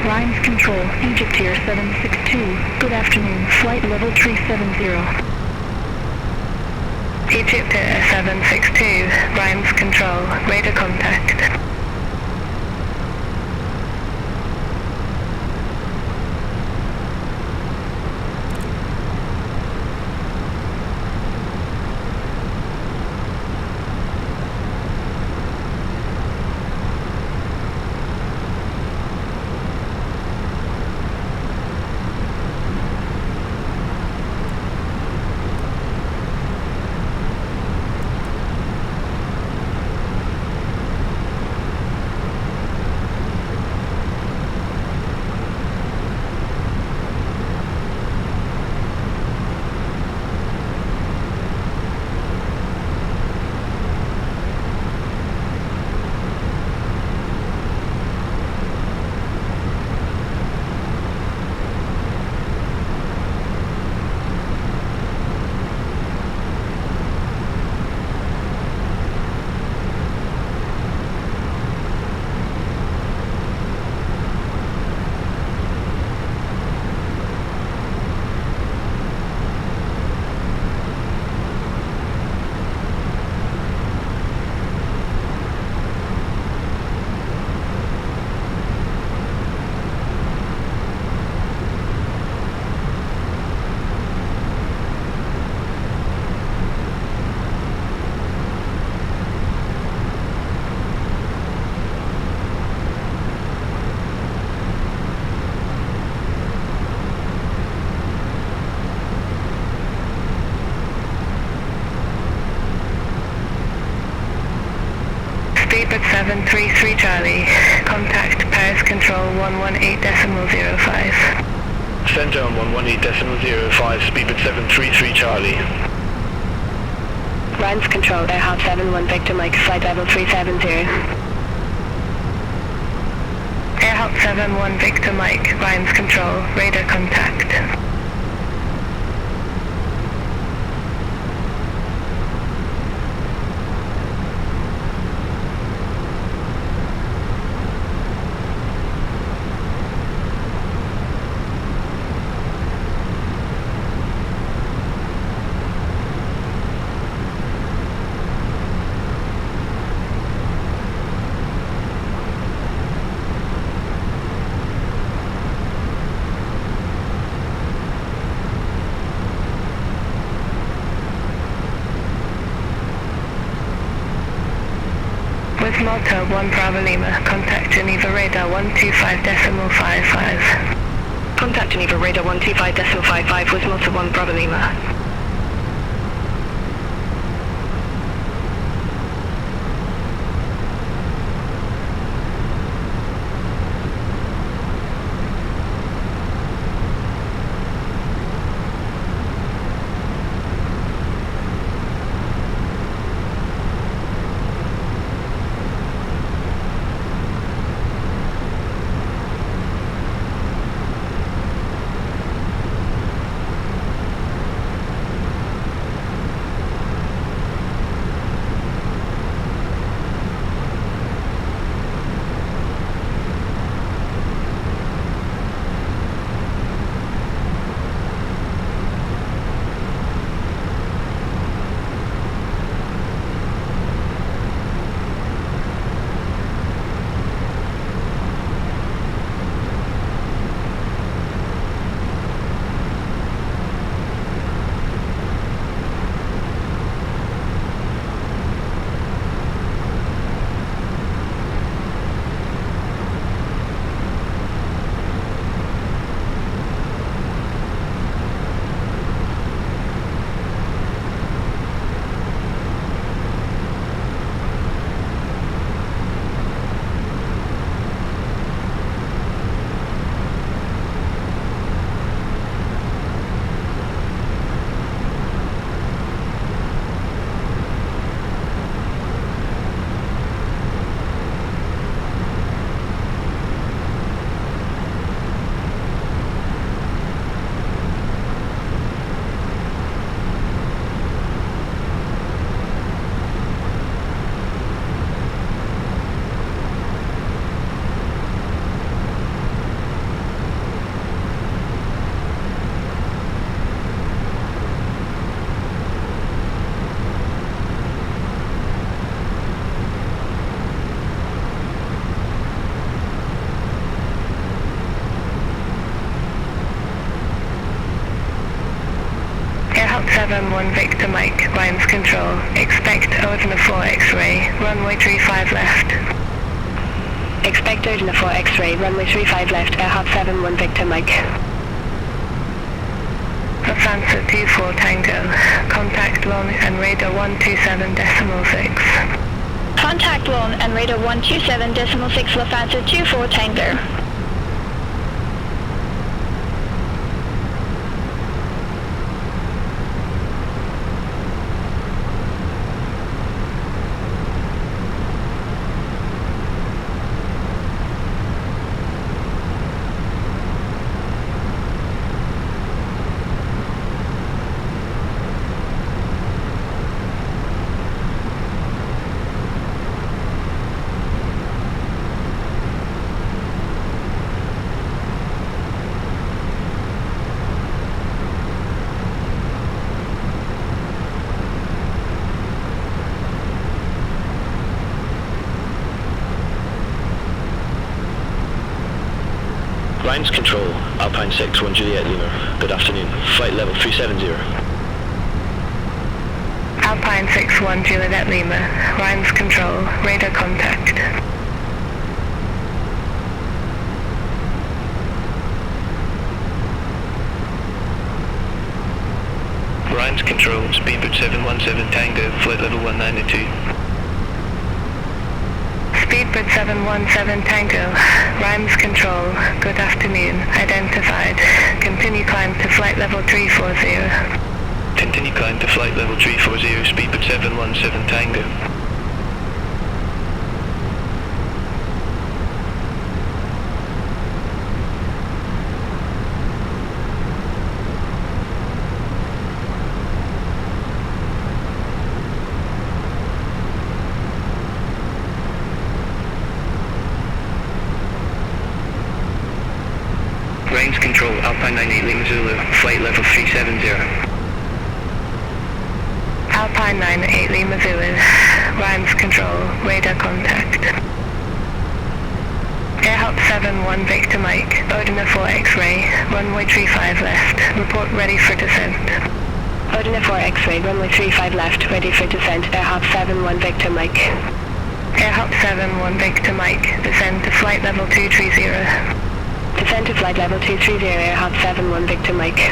Rhymes control, Egypt here 762, good afternoon, flight level 370. Egypt 762, Rhymes control, radar contact. Speedbird 733 Charlie. Contact Paris Control 118.05. Send down 118.05, Speedbird 733 Charlie. Ryan's Control, Airhop 71 Victor Mike, flight level 370. Airhop 71 Victor Mike, Ryan's Control, radar contact. With Malta 1 Bravo Lima, contact Geneva radar 125.55. Contact Geneva radar 125.55 with Malta 1 Bravo Lima. Airhop 71 Victor Mike, Ryan's Control. Expect out in the 4 X-ray, runway 35 left. Expect out in the 4 X-ray, runway 35 left, Airhop 71 Victor Mike. Lufthansa 24 Tango. Contact long and radar 127.6. Contact long and radar 127.6 Lufthansa 24 Tango. Ryan's Control, Alpine 6, 1 Juliet Lima. Good afternoon. Flight level 370. Alpine 6-1 Juliet Lima. Ryan's Control, radar contact. Ryan's Control, Speedbird 717 Tango, flight level 192. Speedbird 717 Tango, Rhymes Control, good afternoon, identified. Continue climb to flight level 340. Continue climb to flight level 340, Speedbird 717 Tango. Range control, Alpine 98 Lima Zulu, flight level 370. Alpine 98 Lima Zulu, Rhymes Control, radar contact. Airhop 71 Victor Mike, Odina 4 X-ray, runway 35 left, report ready for descent. Odina 4 X-ray, runway 35 left, ready for descent, Airhop 71 Victor Mike. Airhop 71 Victor Mike, descend to flight level 230. Descend to flight level 230, Airhop 71 Victor Mike.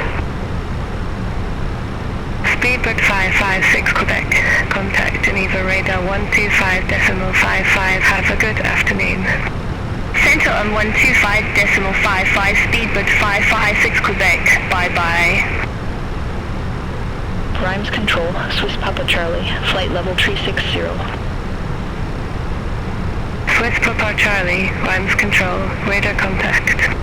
Speedbird 556 Quebec, contact Geneva radar 125.55, have a good afternoon. Center on 125.55, Speedbird 556 Quebec, bye-bye. Rhymes Control, Swiss Papa Charlie, flight level 360. Swiss Papa Charlie, Rhymes Control, radar contact.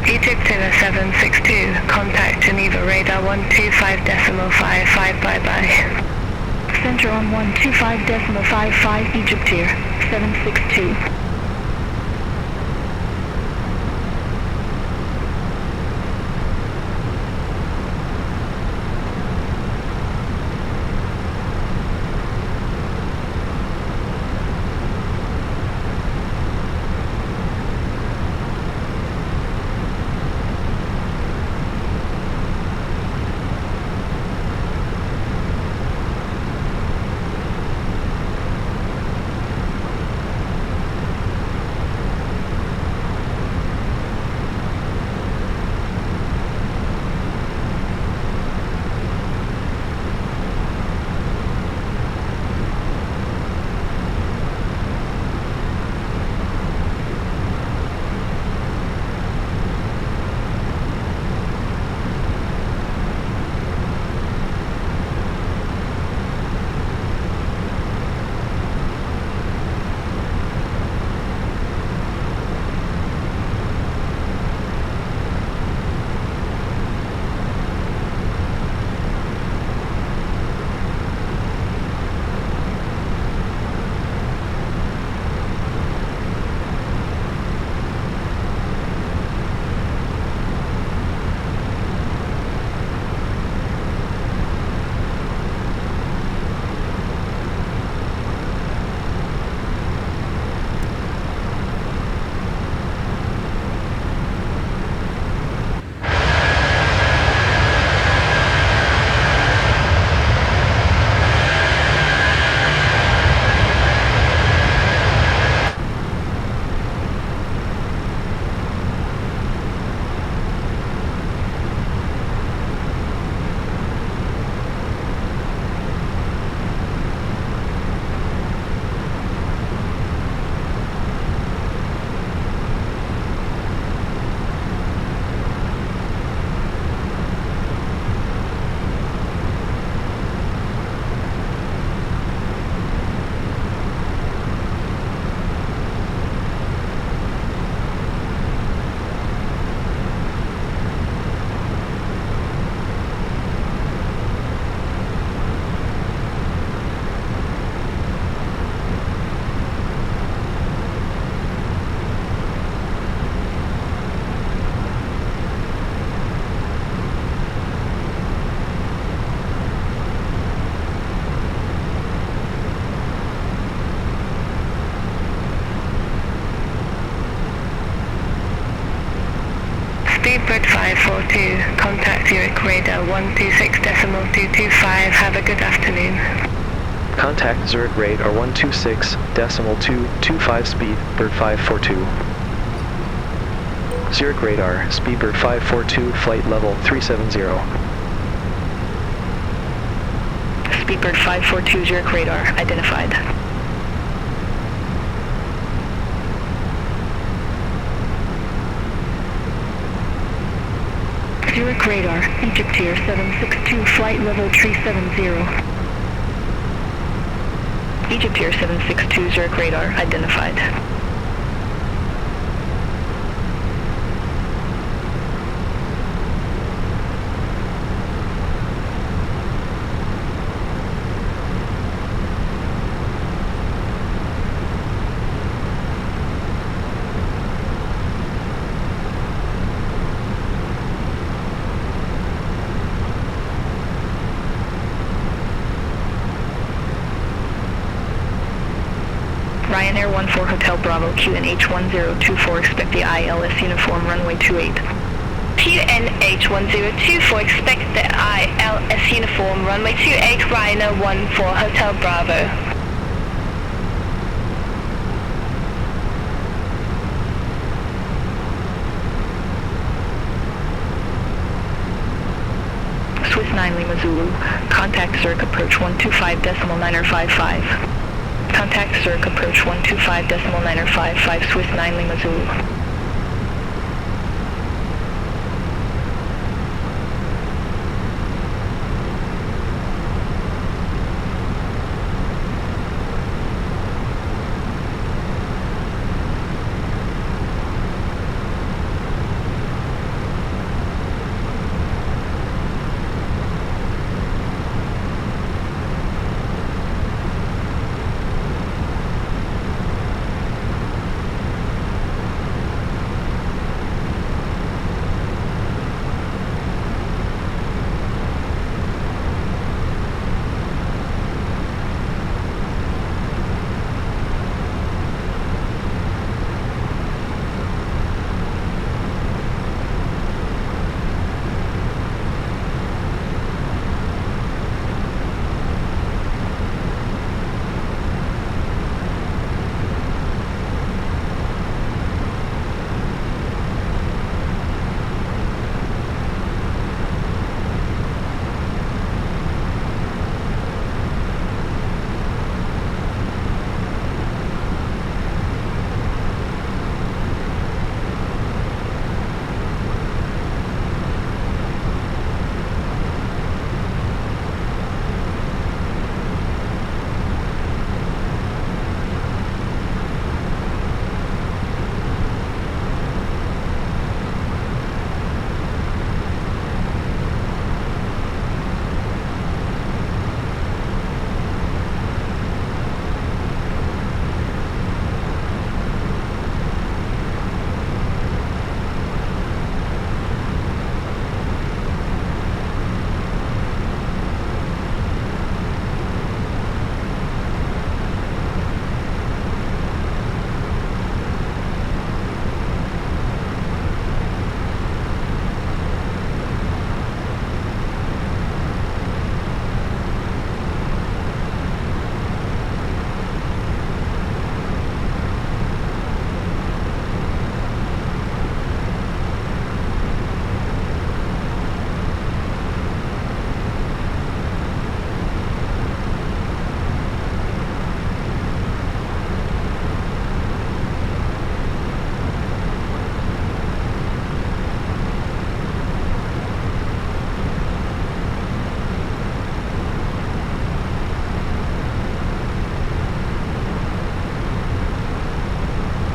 Egypt 762, contact Geneva radar 125.55, bye-bye. Center on 125.55, Egypt here, 762. Speedbird 542, contact Zurich radar 126.225, have a good afternoon. Contact Zurich radar 126.225 Speedbird 542. Zurich radar, Speedbird 542, flight level 370. Speedbird 542, Zurich radar, identified. Zurich radar, Egypt here, 762, flight level 370. Egypt here, 762, Zurich radar, identified. Ryanair 14 Hotel Bravo, QNH 1024, expect the ILS uniform, runway 28. QNH 1024, expect the ILS uniform, runway 28, Ryanair 14 Hotel Bravo. Swiss 9 Lima Zulu, contact Zurich approach 125.955. Contact Zurich approach 125.955, Swiss 9 Lima Zulu.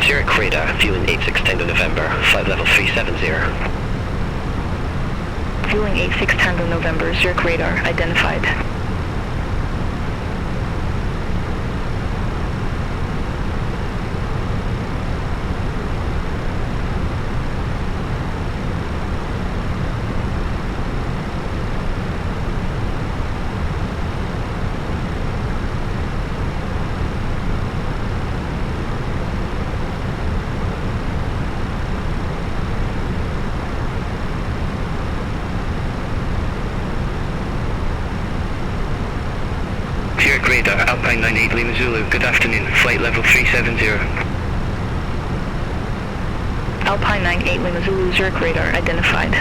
Zurich radar, viewing 86 Tango November, flight level 370. Viewing 86 Tango November, Zurich radar, identified. radar, Alpine 98 Lima Zulu. Good afternoon, flight level 370. Alpine 98 Lima Zulu, Zurich radar identified.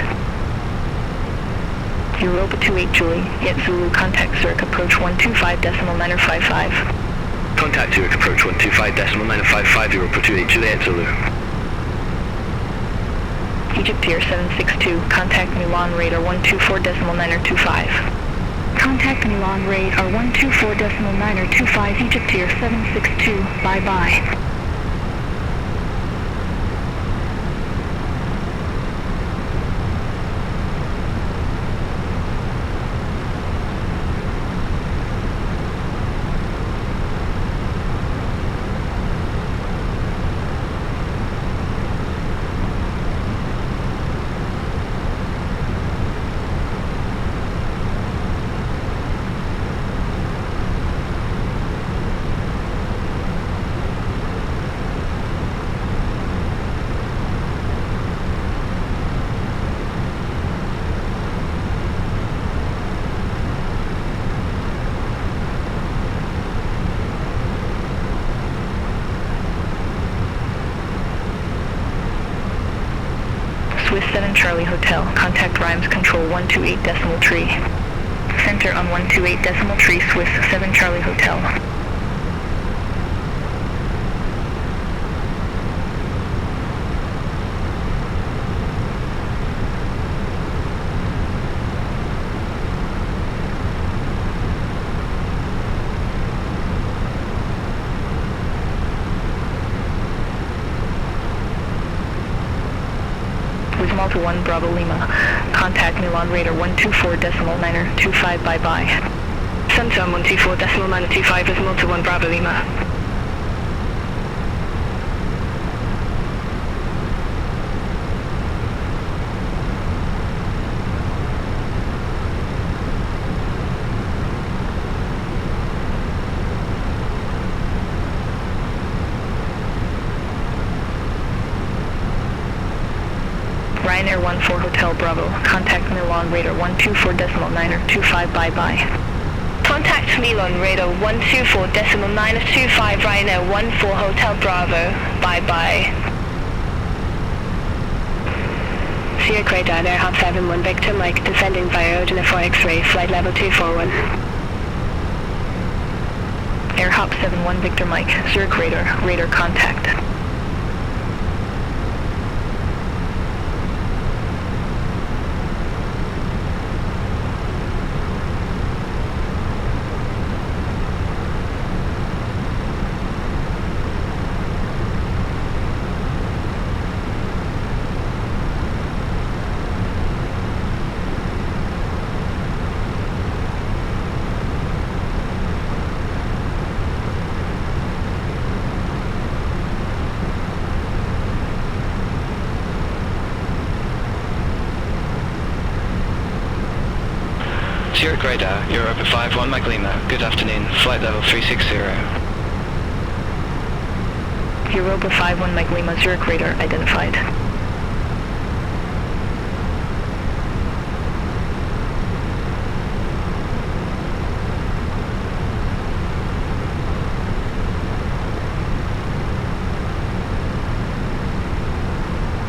Europa 28 Juliet Zulu, contact Zurich approach 125.955. Contact Zurich approach 125.955, Europa 28 Juliet Zulu. Egypt Air 762, contact Milan radar 124.925. Contact Milan radar 124.925, Egypt Air 762, bye-bye. Swiss 7 Charlie Hotel, contact Rhymes Control 128.3. Center on 128.3, Swiss 7 Charlie Hotel. Malta 1 Bravo Lima. Contact Milan radar 124.925, bye-bye. Center 124.925 is Malta 1 Bravo Lima. Ryanair 14 Hotel Bravo, contact Milan radar 124.925, bye-bye. Contact Milan radar 124.925, Ryanair 14 Hotel Bravo, bye-bye. Sierra Radar, Air Hop 71 Victor Mike, descending via Odina 4 X-ray, flight level 241. Air Hop 71 Victor Mike, Zurich radar contact. Zurich radar, Europa 51 Mike Lima. Good afternoon, flight level 360. Europa 51 Mike Lima, Zurich radar identified.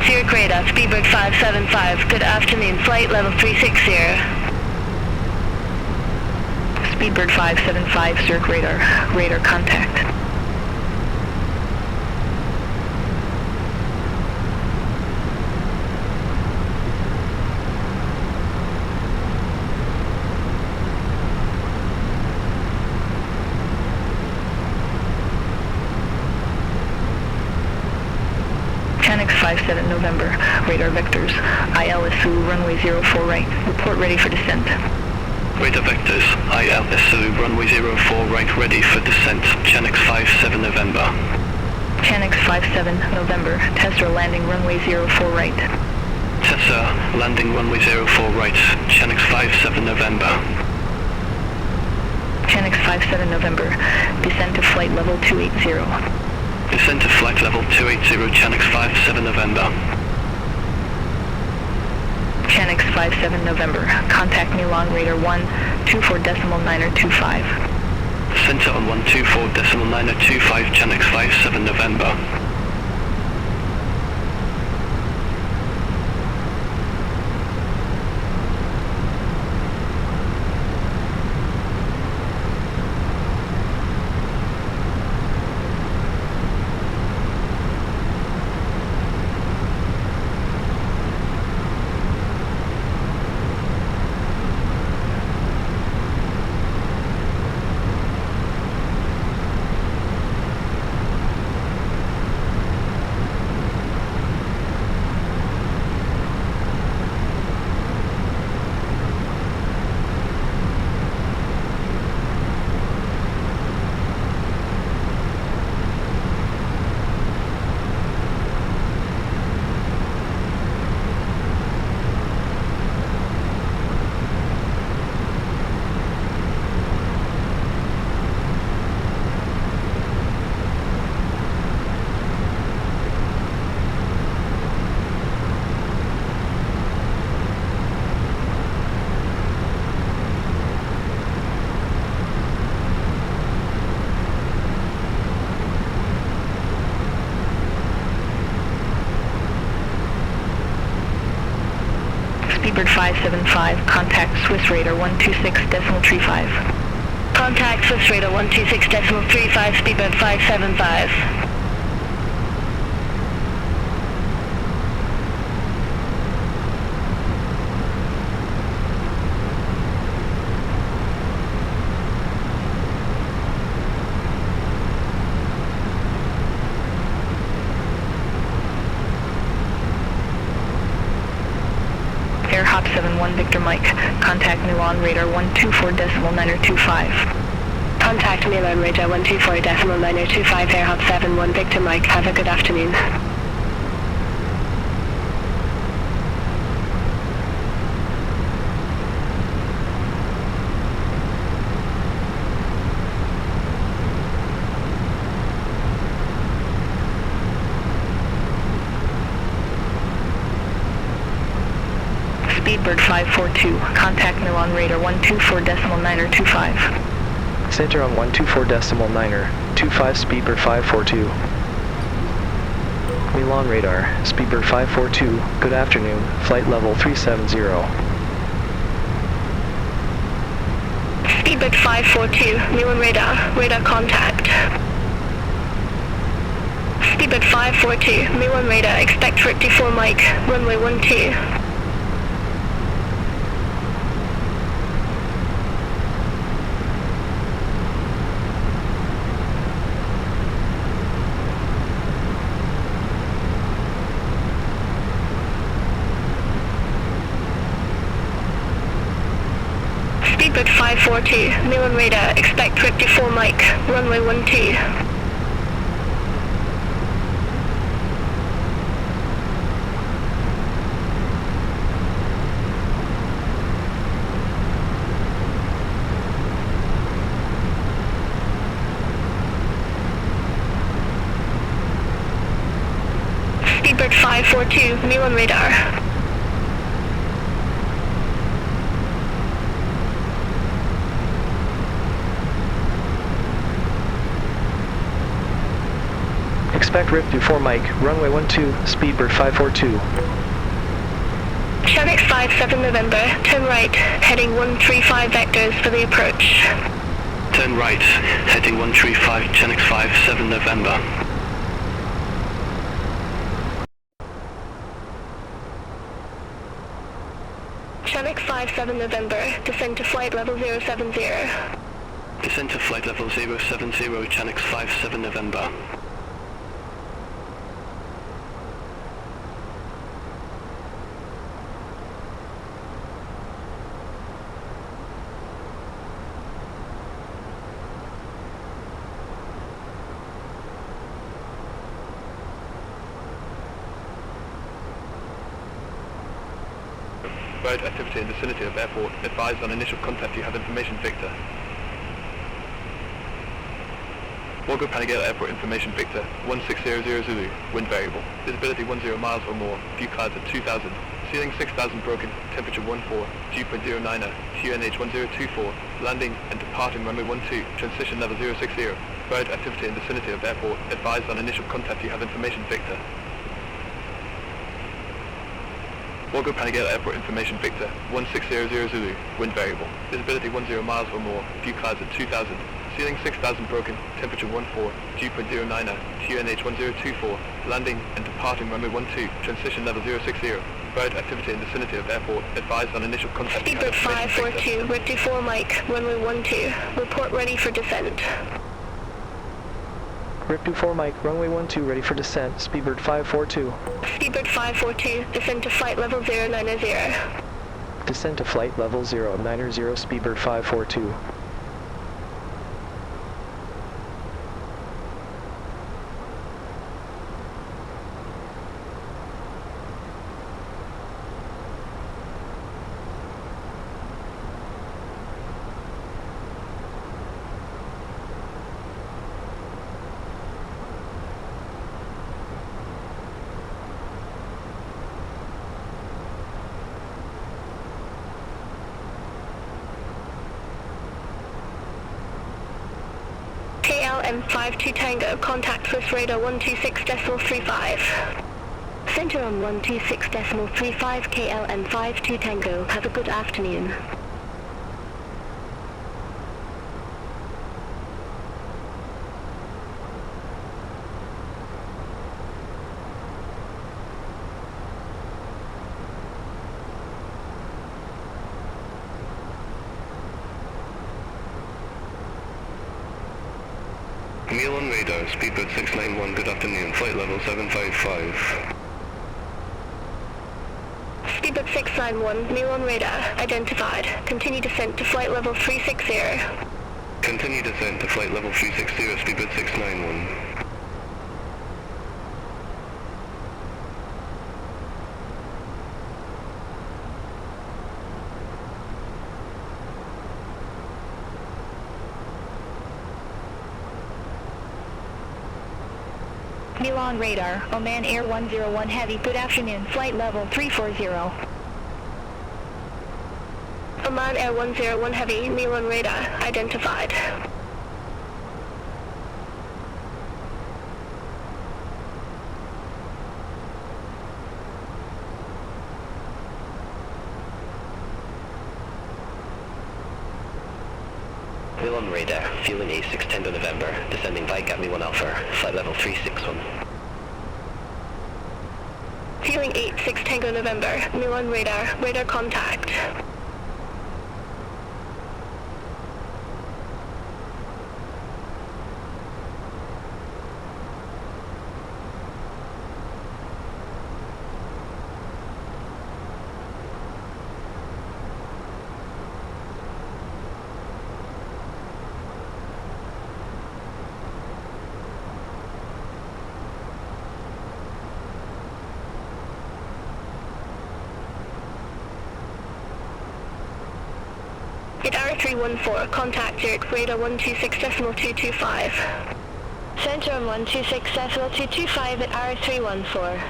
Zurich radar, Speedbird 575, good afternoon, flight level 360. Speedbird 575, Zurich radar contact. Chanix 57 November, radar vectors, ILSU runway 04 right, report ready for descent. Radar vectors, ILSU runway 04 right, ready for descent, Chanix 57 November. Chanix 57 November, Tessa landing runway 04 right. Tessa, landing runway 04 right, Chanix 57 November. Chanix 57 November, descent to flight level 280. Descent to flight level 280, Chanix 57 November. Chanix 57 November, contact Milan radar 124.925. Center on 124.9025 Channel 57 November. Speedbird 575, contact Swiss Radar 126.35. Contact Swiss Radar 126.35, Speedbird 575. Air Hop 71 Victor Mike, contact Milan Radar 124.9025. Contact Milan Radar 124.9025, Air Hop 71 Victor Mike. Have a good afternoon. Speedbird 542, contact Milan Radar 124.9025. Center on 124.9025 Speedbird 542. Milan Radar, Speedbird 542, good afternoon, flight level 370. Speedbird 542, Milan Radar, radar contact. Speedbird 542, Milan Radar, expect 54 Mike, runway 12. Speedbird 542, Milan Radar, expect 54 Mike, runway 12. Speedbird 542, Milan Radar. Expect RIP 24 Mike, runway 12, Speedbird 542. Channel 57 November, turn right, heading 135 vectors for the approach. Turn right, heading 135, Channel 57 November. Channel 57 November, descend to flight level 070. Descend to flight level 070, Channel 57 November. Road activity in vicinity of airport. Advised on initial contact you have information Victor. Walgo Panigale Airport information Victor. 1600 Zulu. Wind variable. Visibility 10 miles or more. View clouds at 2000. Ceiling 6000 broken, temperature 14, G.09er, QNH 1024, landing and departing runway 12, transition level 060. Bird activity in vicinity of airport, advised on initial contact you have information Victor. Borgo Panigale Airport information Victor, 1600 Zulu, wind variable, visibility 10 miles or more, view clouds at 2000, ceiling 6000 broken, temperature 14, G.09er, QNH 1024, landing and departing runway 12, transition level 060. Bird activity in vicinity of airport, advised on initial contact you have information Victor. Speedbird 542, Red 24 Mike, runway 12, report ready for descent. RIP-24 Mike, runway 12 ready for descent, Speedbird 542. Speedbird 542, descend to flight level 090. Descend to flight level 090, Speedbird 542. KLM52 Tango, contact with radar 126.35. Center on 126.35 KLM52 Tango, have a good afternoon. Meal on radar, Speedbird 691, good afternoon, flight level 755. Speedbird 691, meal on radar, identified. Continue descent to flight level 360. Continue descent to flight level 360, Speedbird 691. Milan radar, Oman Air 101 Heavy, good afternoon, flight level 340. Oman Air 101 Heavy, Milan radar, identified. Milan radar, fueling A6 Tango November, descending by Gatmi 1 Alpha, flight level 361. Fueling 86 Tango November, Milan radar, radar contact. At R314, contact Zurich, radar 126.225. Center on 126.225 at R314.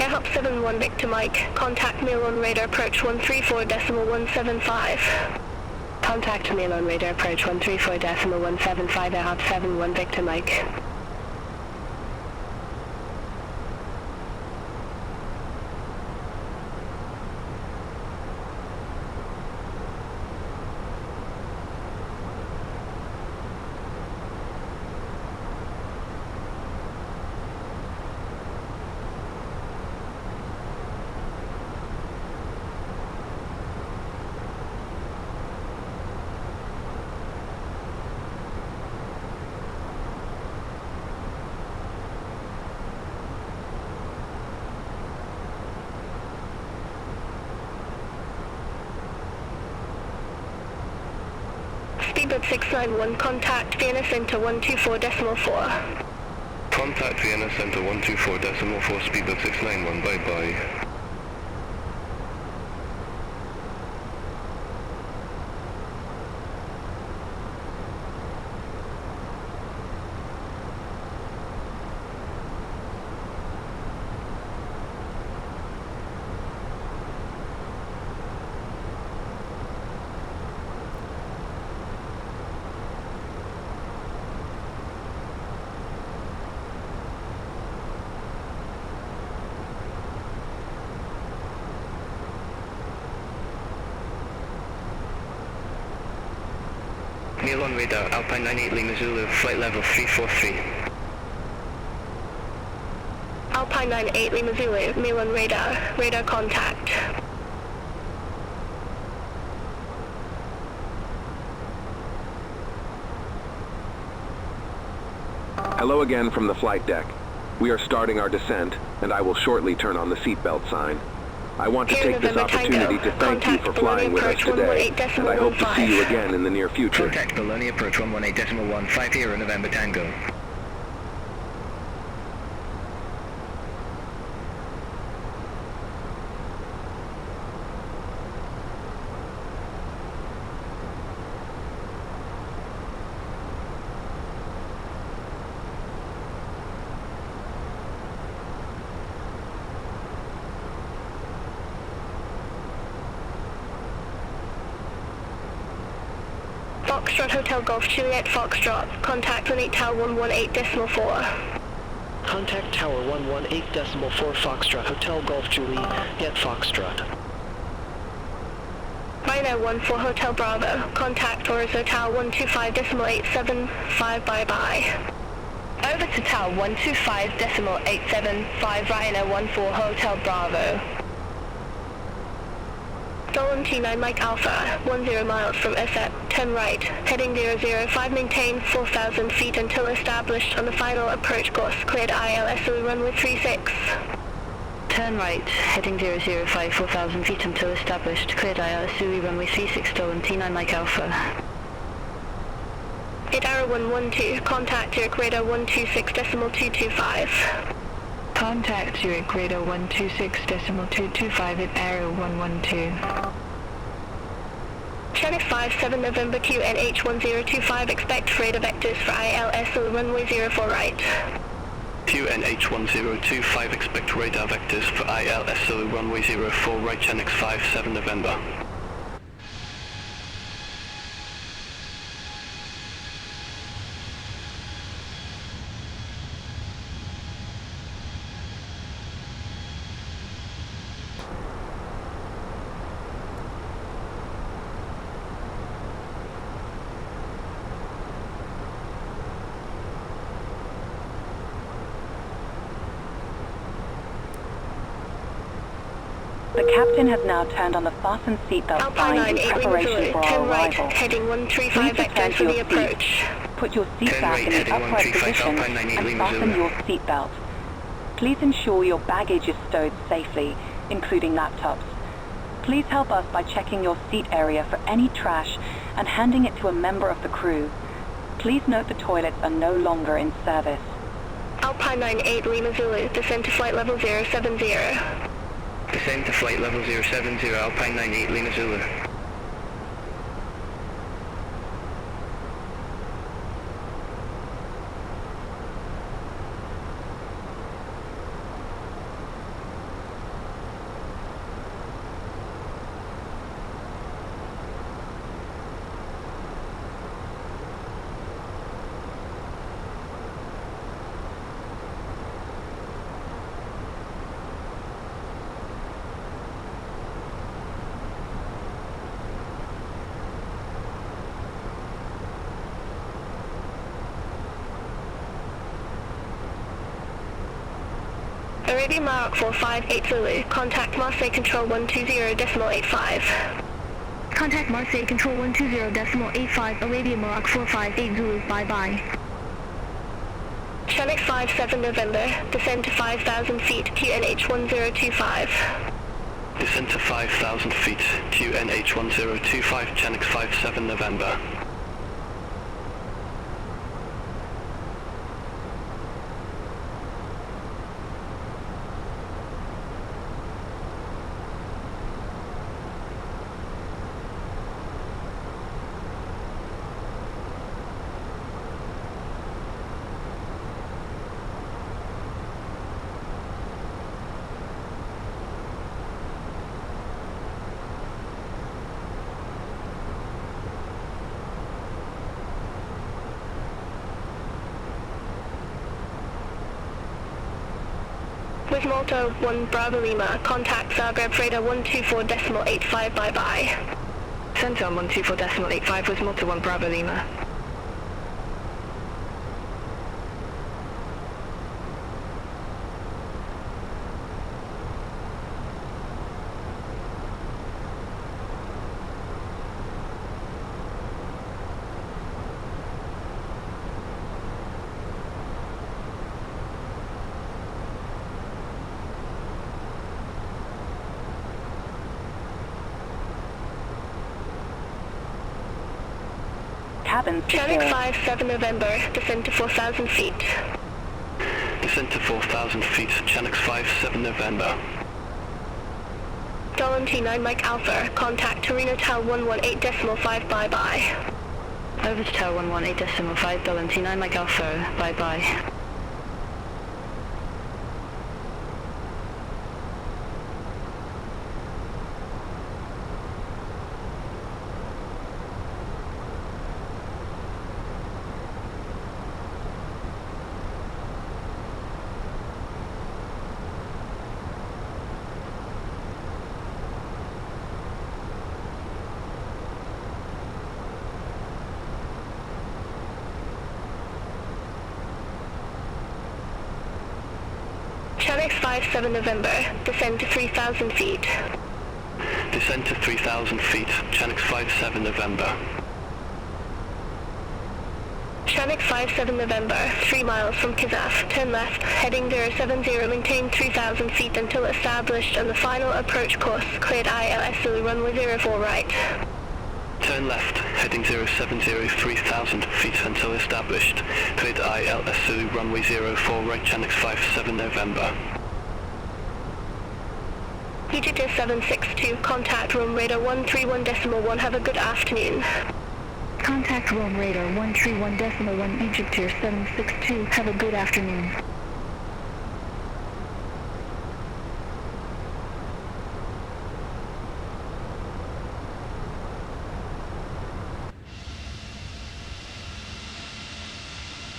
Hop 71 Victor Mike, contact mail on radar approach 134.175. Contact mail on radar approach 134.175 Hop 71 Victor Mike. Speedbird 691, contact Vienna Center 124.4. Contact Vienna Center 124.4, Speedbird 691, bye-bye. Neil on radar, Alpine 98 Lima Zulu, flight level 343. Alpine 98 Lima Zulu, Neil on radar, radar contact. Hello again from the flight deck. We are starting our descent, and I will shortly turn on the seatbelt sign. I want to take this opportunity to thank you for flying with us today, and I hope to see you again in the near future. Contact Bologna approach 118.150 November Tango. Foxtrot Hotel Golf Juliet Foxtrot, contact 18 Tower 118.4. Contact Tower 118.4 Foxtrot Hotel Golf Juliet Foxtrot. Rhino 14 Hotel Bravo, contact Orzo Tower 125.875, bye-bye. Over to Tower 125.875, Rhino 14 Hotel Bravo. Dolan T9 Mike Alpha, 10 miles from SF, 10 right, heading 005, maintain 4,000 feet until established on the final approach course, cleared ILSO runway 36. Turn right, heading 005, 4,000 feet until established, cleared ILSO runway 36, Dolan T9 Mike Alpha. 8 Arrow 112, contact Zurich Radar 126.225. Contact Zurich Radar 126.225 at Arrow 112. Channel 57 November QNH 1025, expect radar vectors for ILSO runway 04 right. QNH 1025, expect radar vectors for ILSO runway 04 right, Channel 57 November. The captain has now turned on the fasten seatbelt sign in preparation for our arrival. Heading 135 vectors for the approach. Put your seat back in the upright position and fasten your seatbelt. Please ensure your baggage is stowed safely, including laptops. Please help us by checking your seat area for any trash and handing it to a member of the crew. Please note the toilets are no longer in service. Alpine 98 Lima Zulu, descend to flight level 070. Descend to flight level 070, Alpine 98 Lima Zulu. Arabian Mark 458 Zulu, contact Marseille Control 120.85. Contact Marseille Control 120.85, Arabian Mark 458 Zulu, bye-bye. Channel 57 November, descend to 5,000 feet, QNH 1025. Descend to 5,000 feet, QNH 1025, Channel 57 November. With Malta 1 Bravo Lima, contact Zagreb Radar 124.85, bye-bye. Center on 124.85 with Malta 1 Bravo Lima. Cabins Channel secure. 57 November, descend to 4,000 feet. Descend to 4,000 feet, Channel 57 November. Dolan T9 Mike Alpha, contact Torino Tal 118.5, bye-bye. Over to Tower 118.5, Dolan T9 Mike Alpha, bye-bye. Channel 57 November, descend to 3,000 feet. Descend to 3,000 feet, Channel 57 November. Channel 57 November, 3 miles from Kazaf, turn left, heading 070, maintain 3,000 feet until established on the final approach course, cleared ILS Zulu runway 04 right. Turn left, heading 070, 3,000 feet until established. Cleared ILS Zulu runway 04 right, Channel 57 November. Egypt 762, contact room radar 131.1, have a good afternoon. Contact Rome Radar 131.1, Egypt 762, have a good afternoon.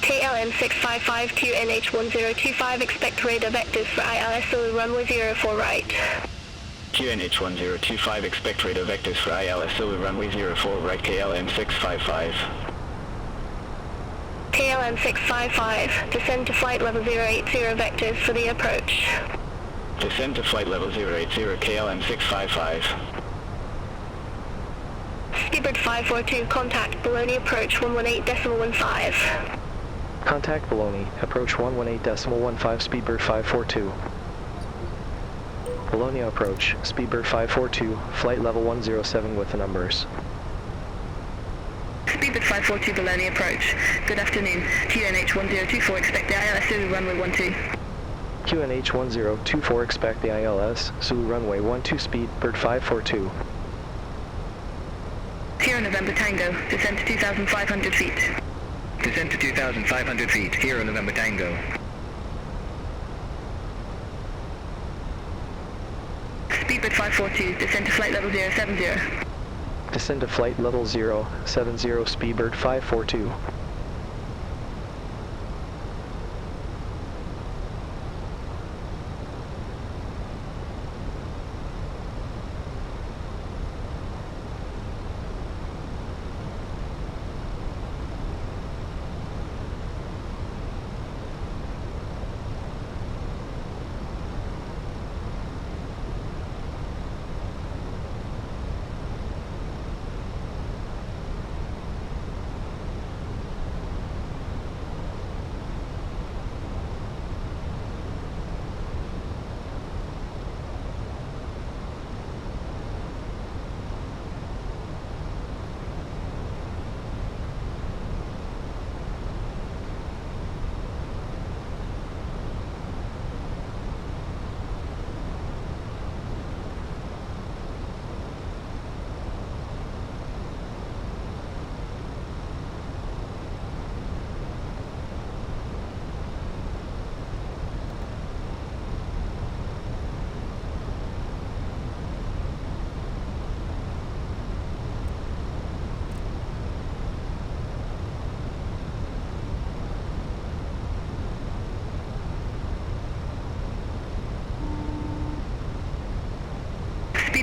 KLM 655 QNH 1025, expect radar vectors for ILS Zulu runway 04 right. QNH 1025, expect radar vectors for ILS Zulu runway 04 right, KLM 655. KLM 655, descend to flight level 080 vectors for the approach. Descend to flight level 080, KLM 655. Speedbird 542, contact Bologna approach 118.15. Contact Bologna, approach 118.15, Speedbird 542. Bologna approach, Speedbird 542, flight level 107 with the numbers. Speedbird 542 Bologna approach. Good afternoon. QNH 1024, expect the ILS Zulu runway 12. QNH 1024, expect the ILS Zulu runway 12, Speedbird 542. Sierra November Tango, descend to 2,500 feet. Descend to 2,500 feet, here on November Tango. Speedbird 542, descend to flight level 070. Descend to flight level 070, Speedbird 542.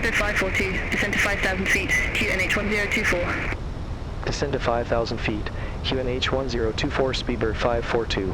Speedbird 542, descend to 5,000 feet, QNH 1024. Descend to 5,000 feet, QNH 1024, Speedbird 542.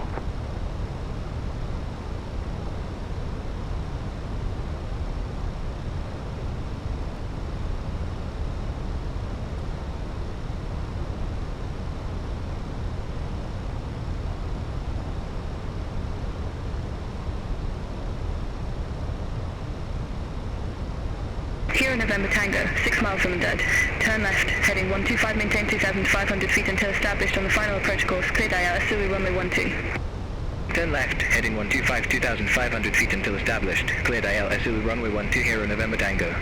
Here in November Tango, 6 miles from the dead. Turn left, heading 125, maintain 2,500 feet until established on the final approach course, cleared ILS Zulu runway 12. Turn left, heading 125, 2,500 feet until established, cleared ILS Zulu runway 12 here in November Tango.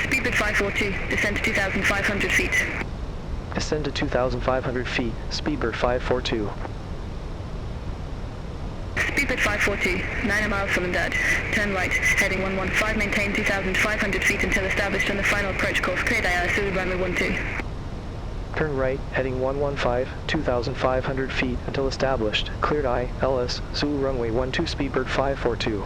Speedbird 542, descend to 2,500 feet. Descend to 2,500 feet, Speedbird 542. Speedbird 542, 9 miles from the dead. Turn right, heading 115, maintain 2,500 feet until established on the final approach course, cleared ILS Zulu runway 12. Turn right, heading 115, 2,500 feet until established, cleared ILS Zulu runway 12, Speedbird 542.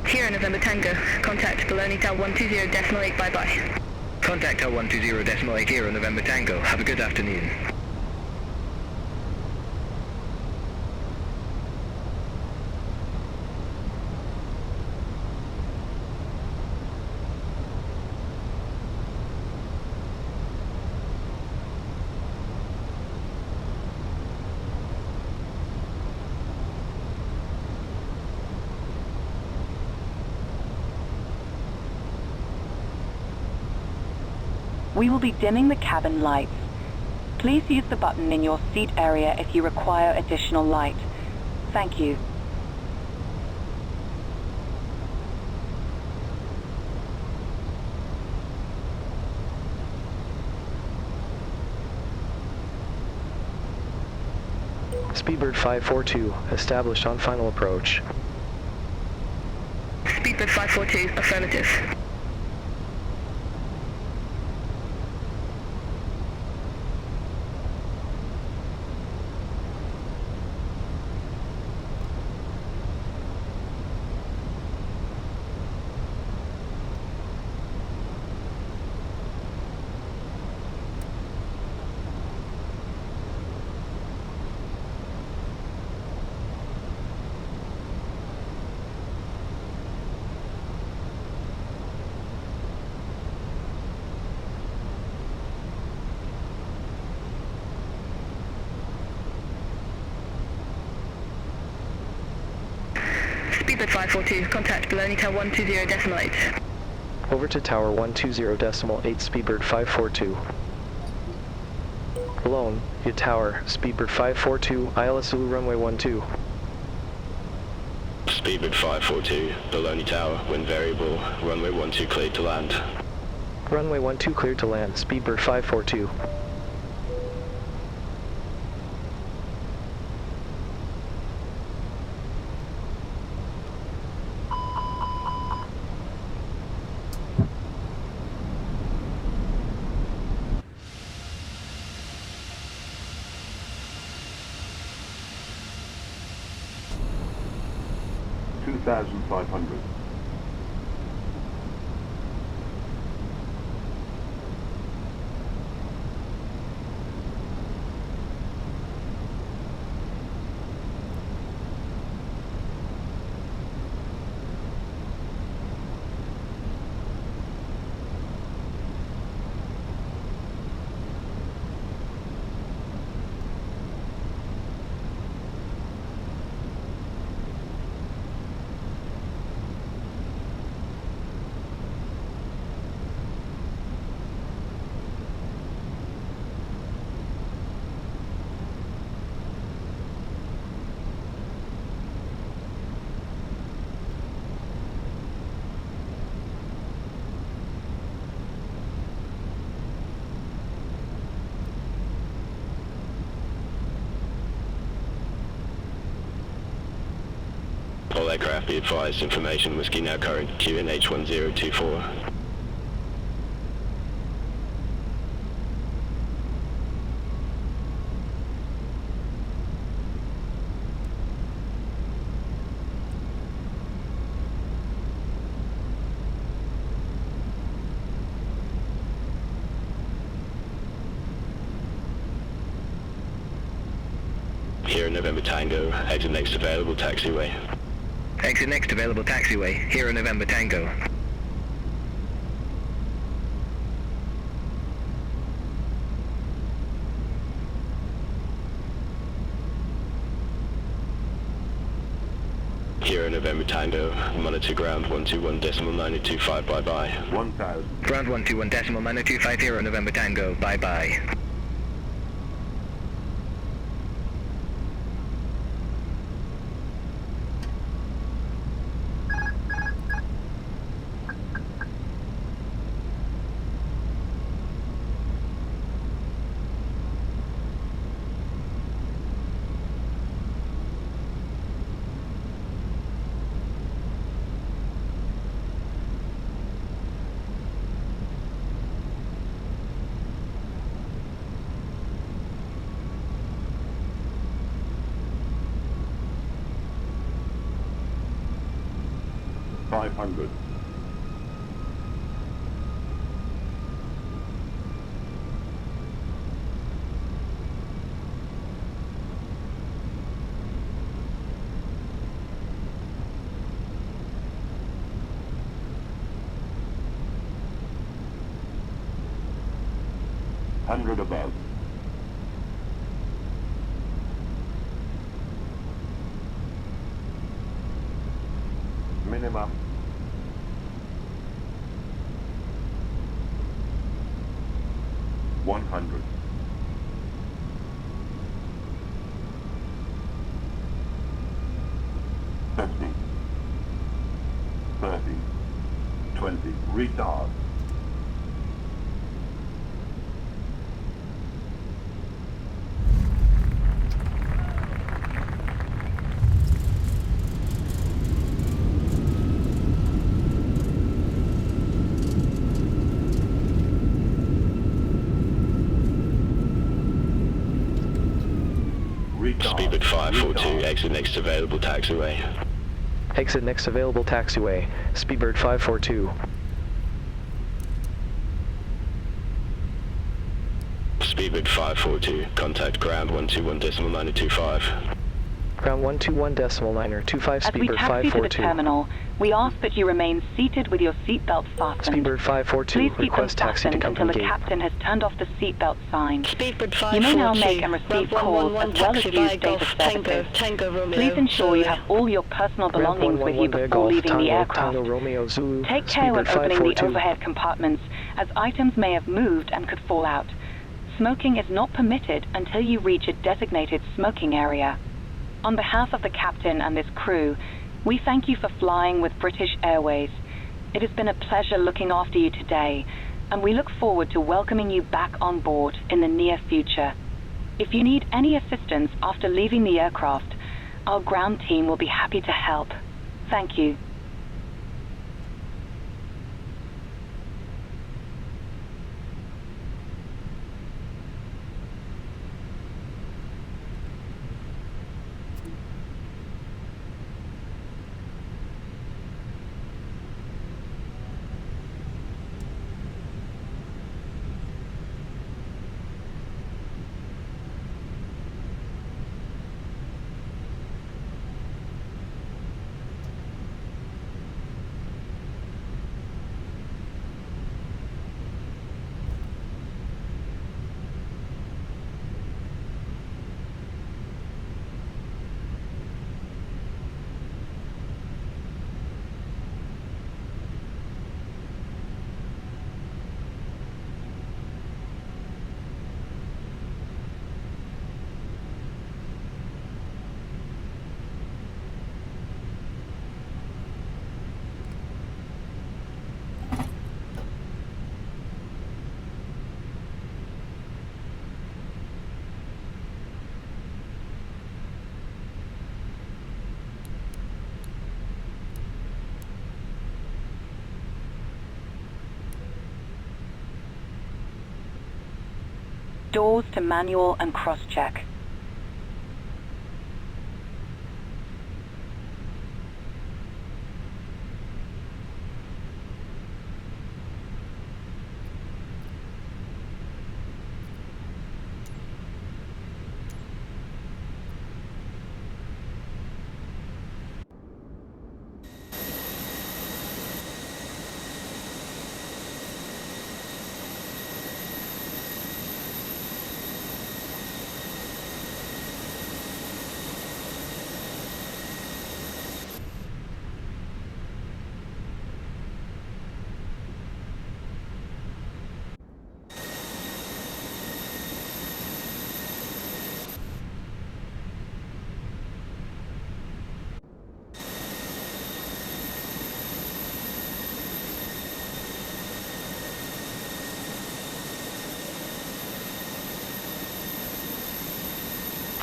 Here in November Tango, contact Bologna Tower 120.8, bye-bye. Contact Tower 120.8 here in November Tango. Have a good afternoon. We will be dimming the cabin lights. Please use the button in your seat area if you require additional light. Thank you. Speedbird 542, established on final approach. Speedbird 542, affirmative. Speedbird 542, contact Bologna Tower 120.8. Over to Tower 120.8, Speedbird 542. Bologna, your tower, Speedbird 542, ILS Zulu runway 12. Speedbird 542, Bologna Tower, wind variable, runway 12 cleared to land. Runway 12 cleared to land, Speedbird 542. $2,500. aircraft, be advised. Information Whiskey now current QNH 1024. Here November Tango, exit next available taxiway. Exit next available taxiway, here in November Tango. Here in November Tango, monitor ground 121.9025, bye-bye. 1000. Ground 121.9025 here in November Tango, bye-bye. $500. $100 above. Minimum. $100. 50. 30. 20. Retard. Speedbird 542, exit next available taxiway. Exit next available taxiway, Speedbird 542. Speedbird 542, contact ground 121.9025. Ground 121.9025, As we Speedbird taxi to the 542. terminal, we ask that you remain seated with your seatbelt fastened. Speedbird 542, Please keep them request taxi to fastened until the company gate. captain has turned off the seatbelt sign. Speedbird You may now 542, make and receive calls as well as taxi use by data Golf Tango, services. Tango Romeo. Please ensure you have all your personal Ramp belongings with you 111 before Golf, leaving the Tango, aircraft. Tango Romeo Zulu, Take care when Speedbird opening the 542. overhead compartments, as items may have moved and could fall out. Smoking is not permitted until you reach a designated smoking area. On behalf of the captain and this crew, we thank you for flying with British Airways. It has been a pleasure looking after you today, and we look forward to welcoming you back on board in the near future. If you need any assistance after leaving the aircraft, our ground team will be happy to help. Thank you. Doors to manual and cross-check.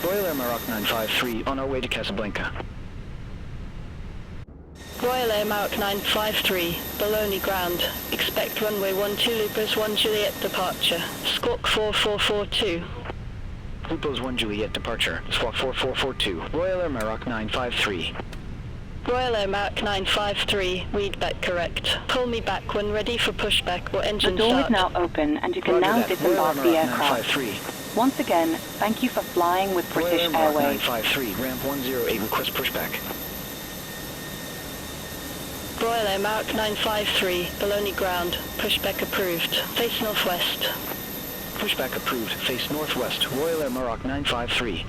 Royal Air Maroc 953 on our way to Casablanca. Royal Air Maroc 953, Bologna ground. Expect runway 12 Loopers 1 Juliet departure. Squawk 4442. Lupo's 1 Juliet departure. Squawk 4442. Royal Air Maroc 953. Royal Air Maroc 953, read back correct. Pull me back when ready for pushback or engine The door start. is now open and you can now disembark the aircraft. Once again, thank you for flying with British Airways. 953, ramp 108, request pushback. Royal Air Maroc 953, Bologna ground. Pushback approved. Face northwest. Pushback approved, face northwest. Royal Air Maroc 953.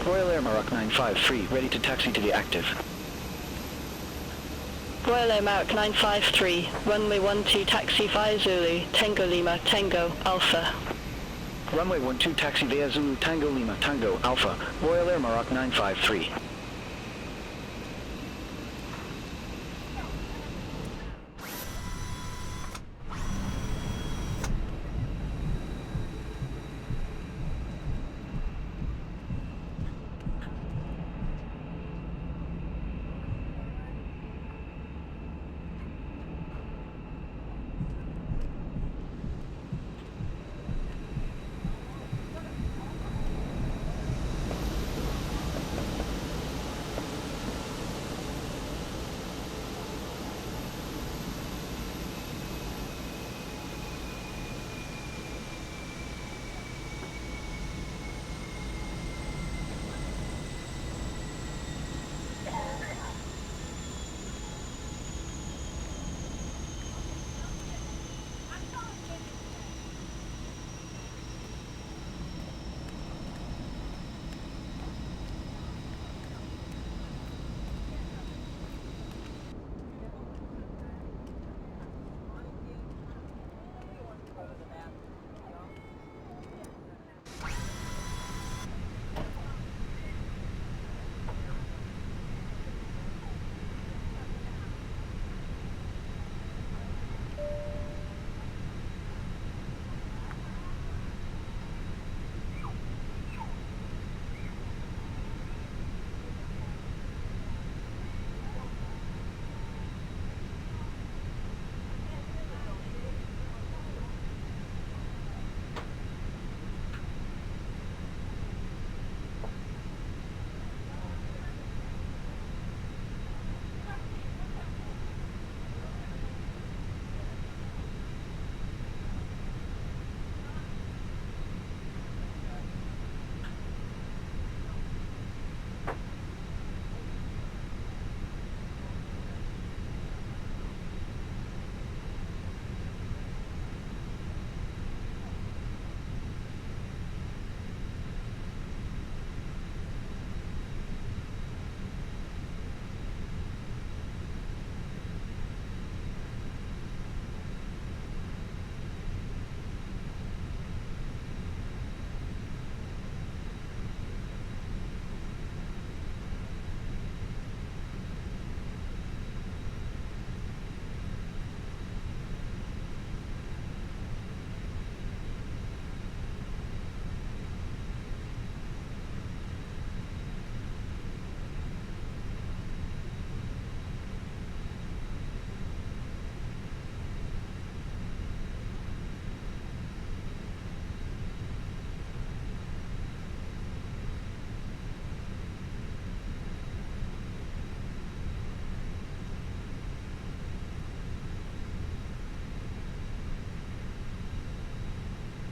Royal Air Maroc 953, ready to taxi to the active. Royal Air Maroc 953, runway 12 taxi via Zulu, Tango Lima, Tango, Alpha. Runway 12 taxi via Zulu, Tango Lima, Tango, Alpha. Royal Air Maroc 953.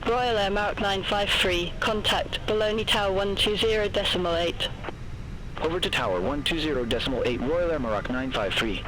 Royal Air Mark 953, contact Bologna Tower 120.8. Over to Tower 120.8, Royal Air Maroc 953.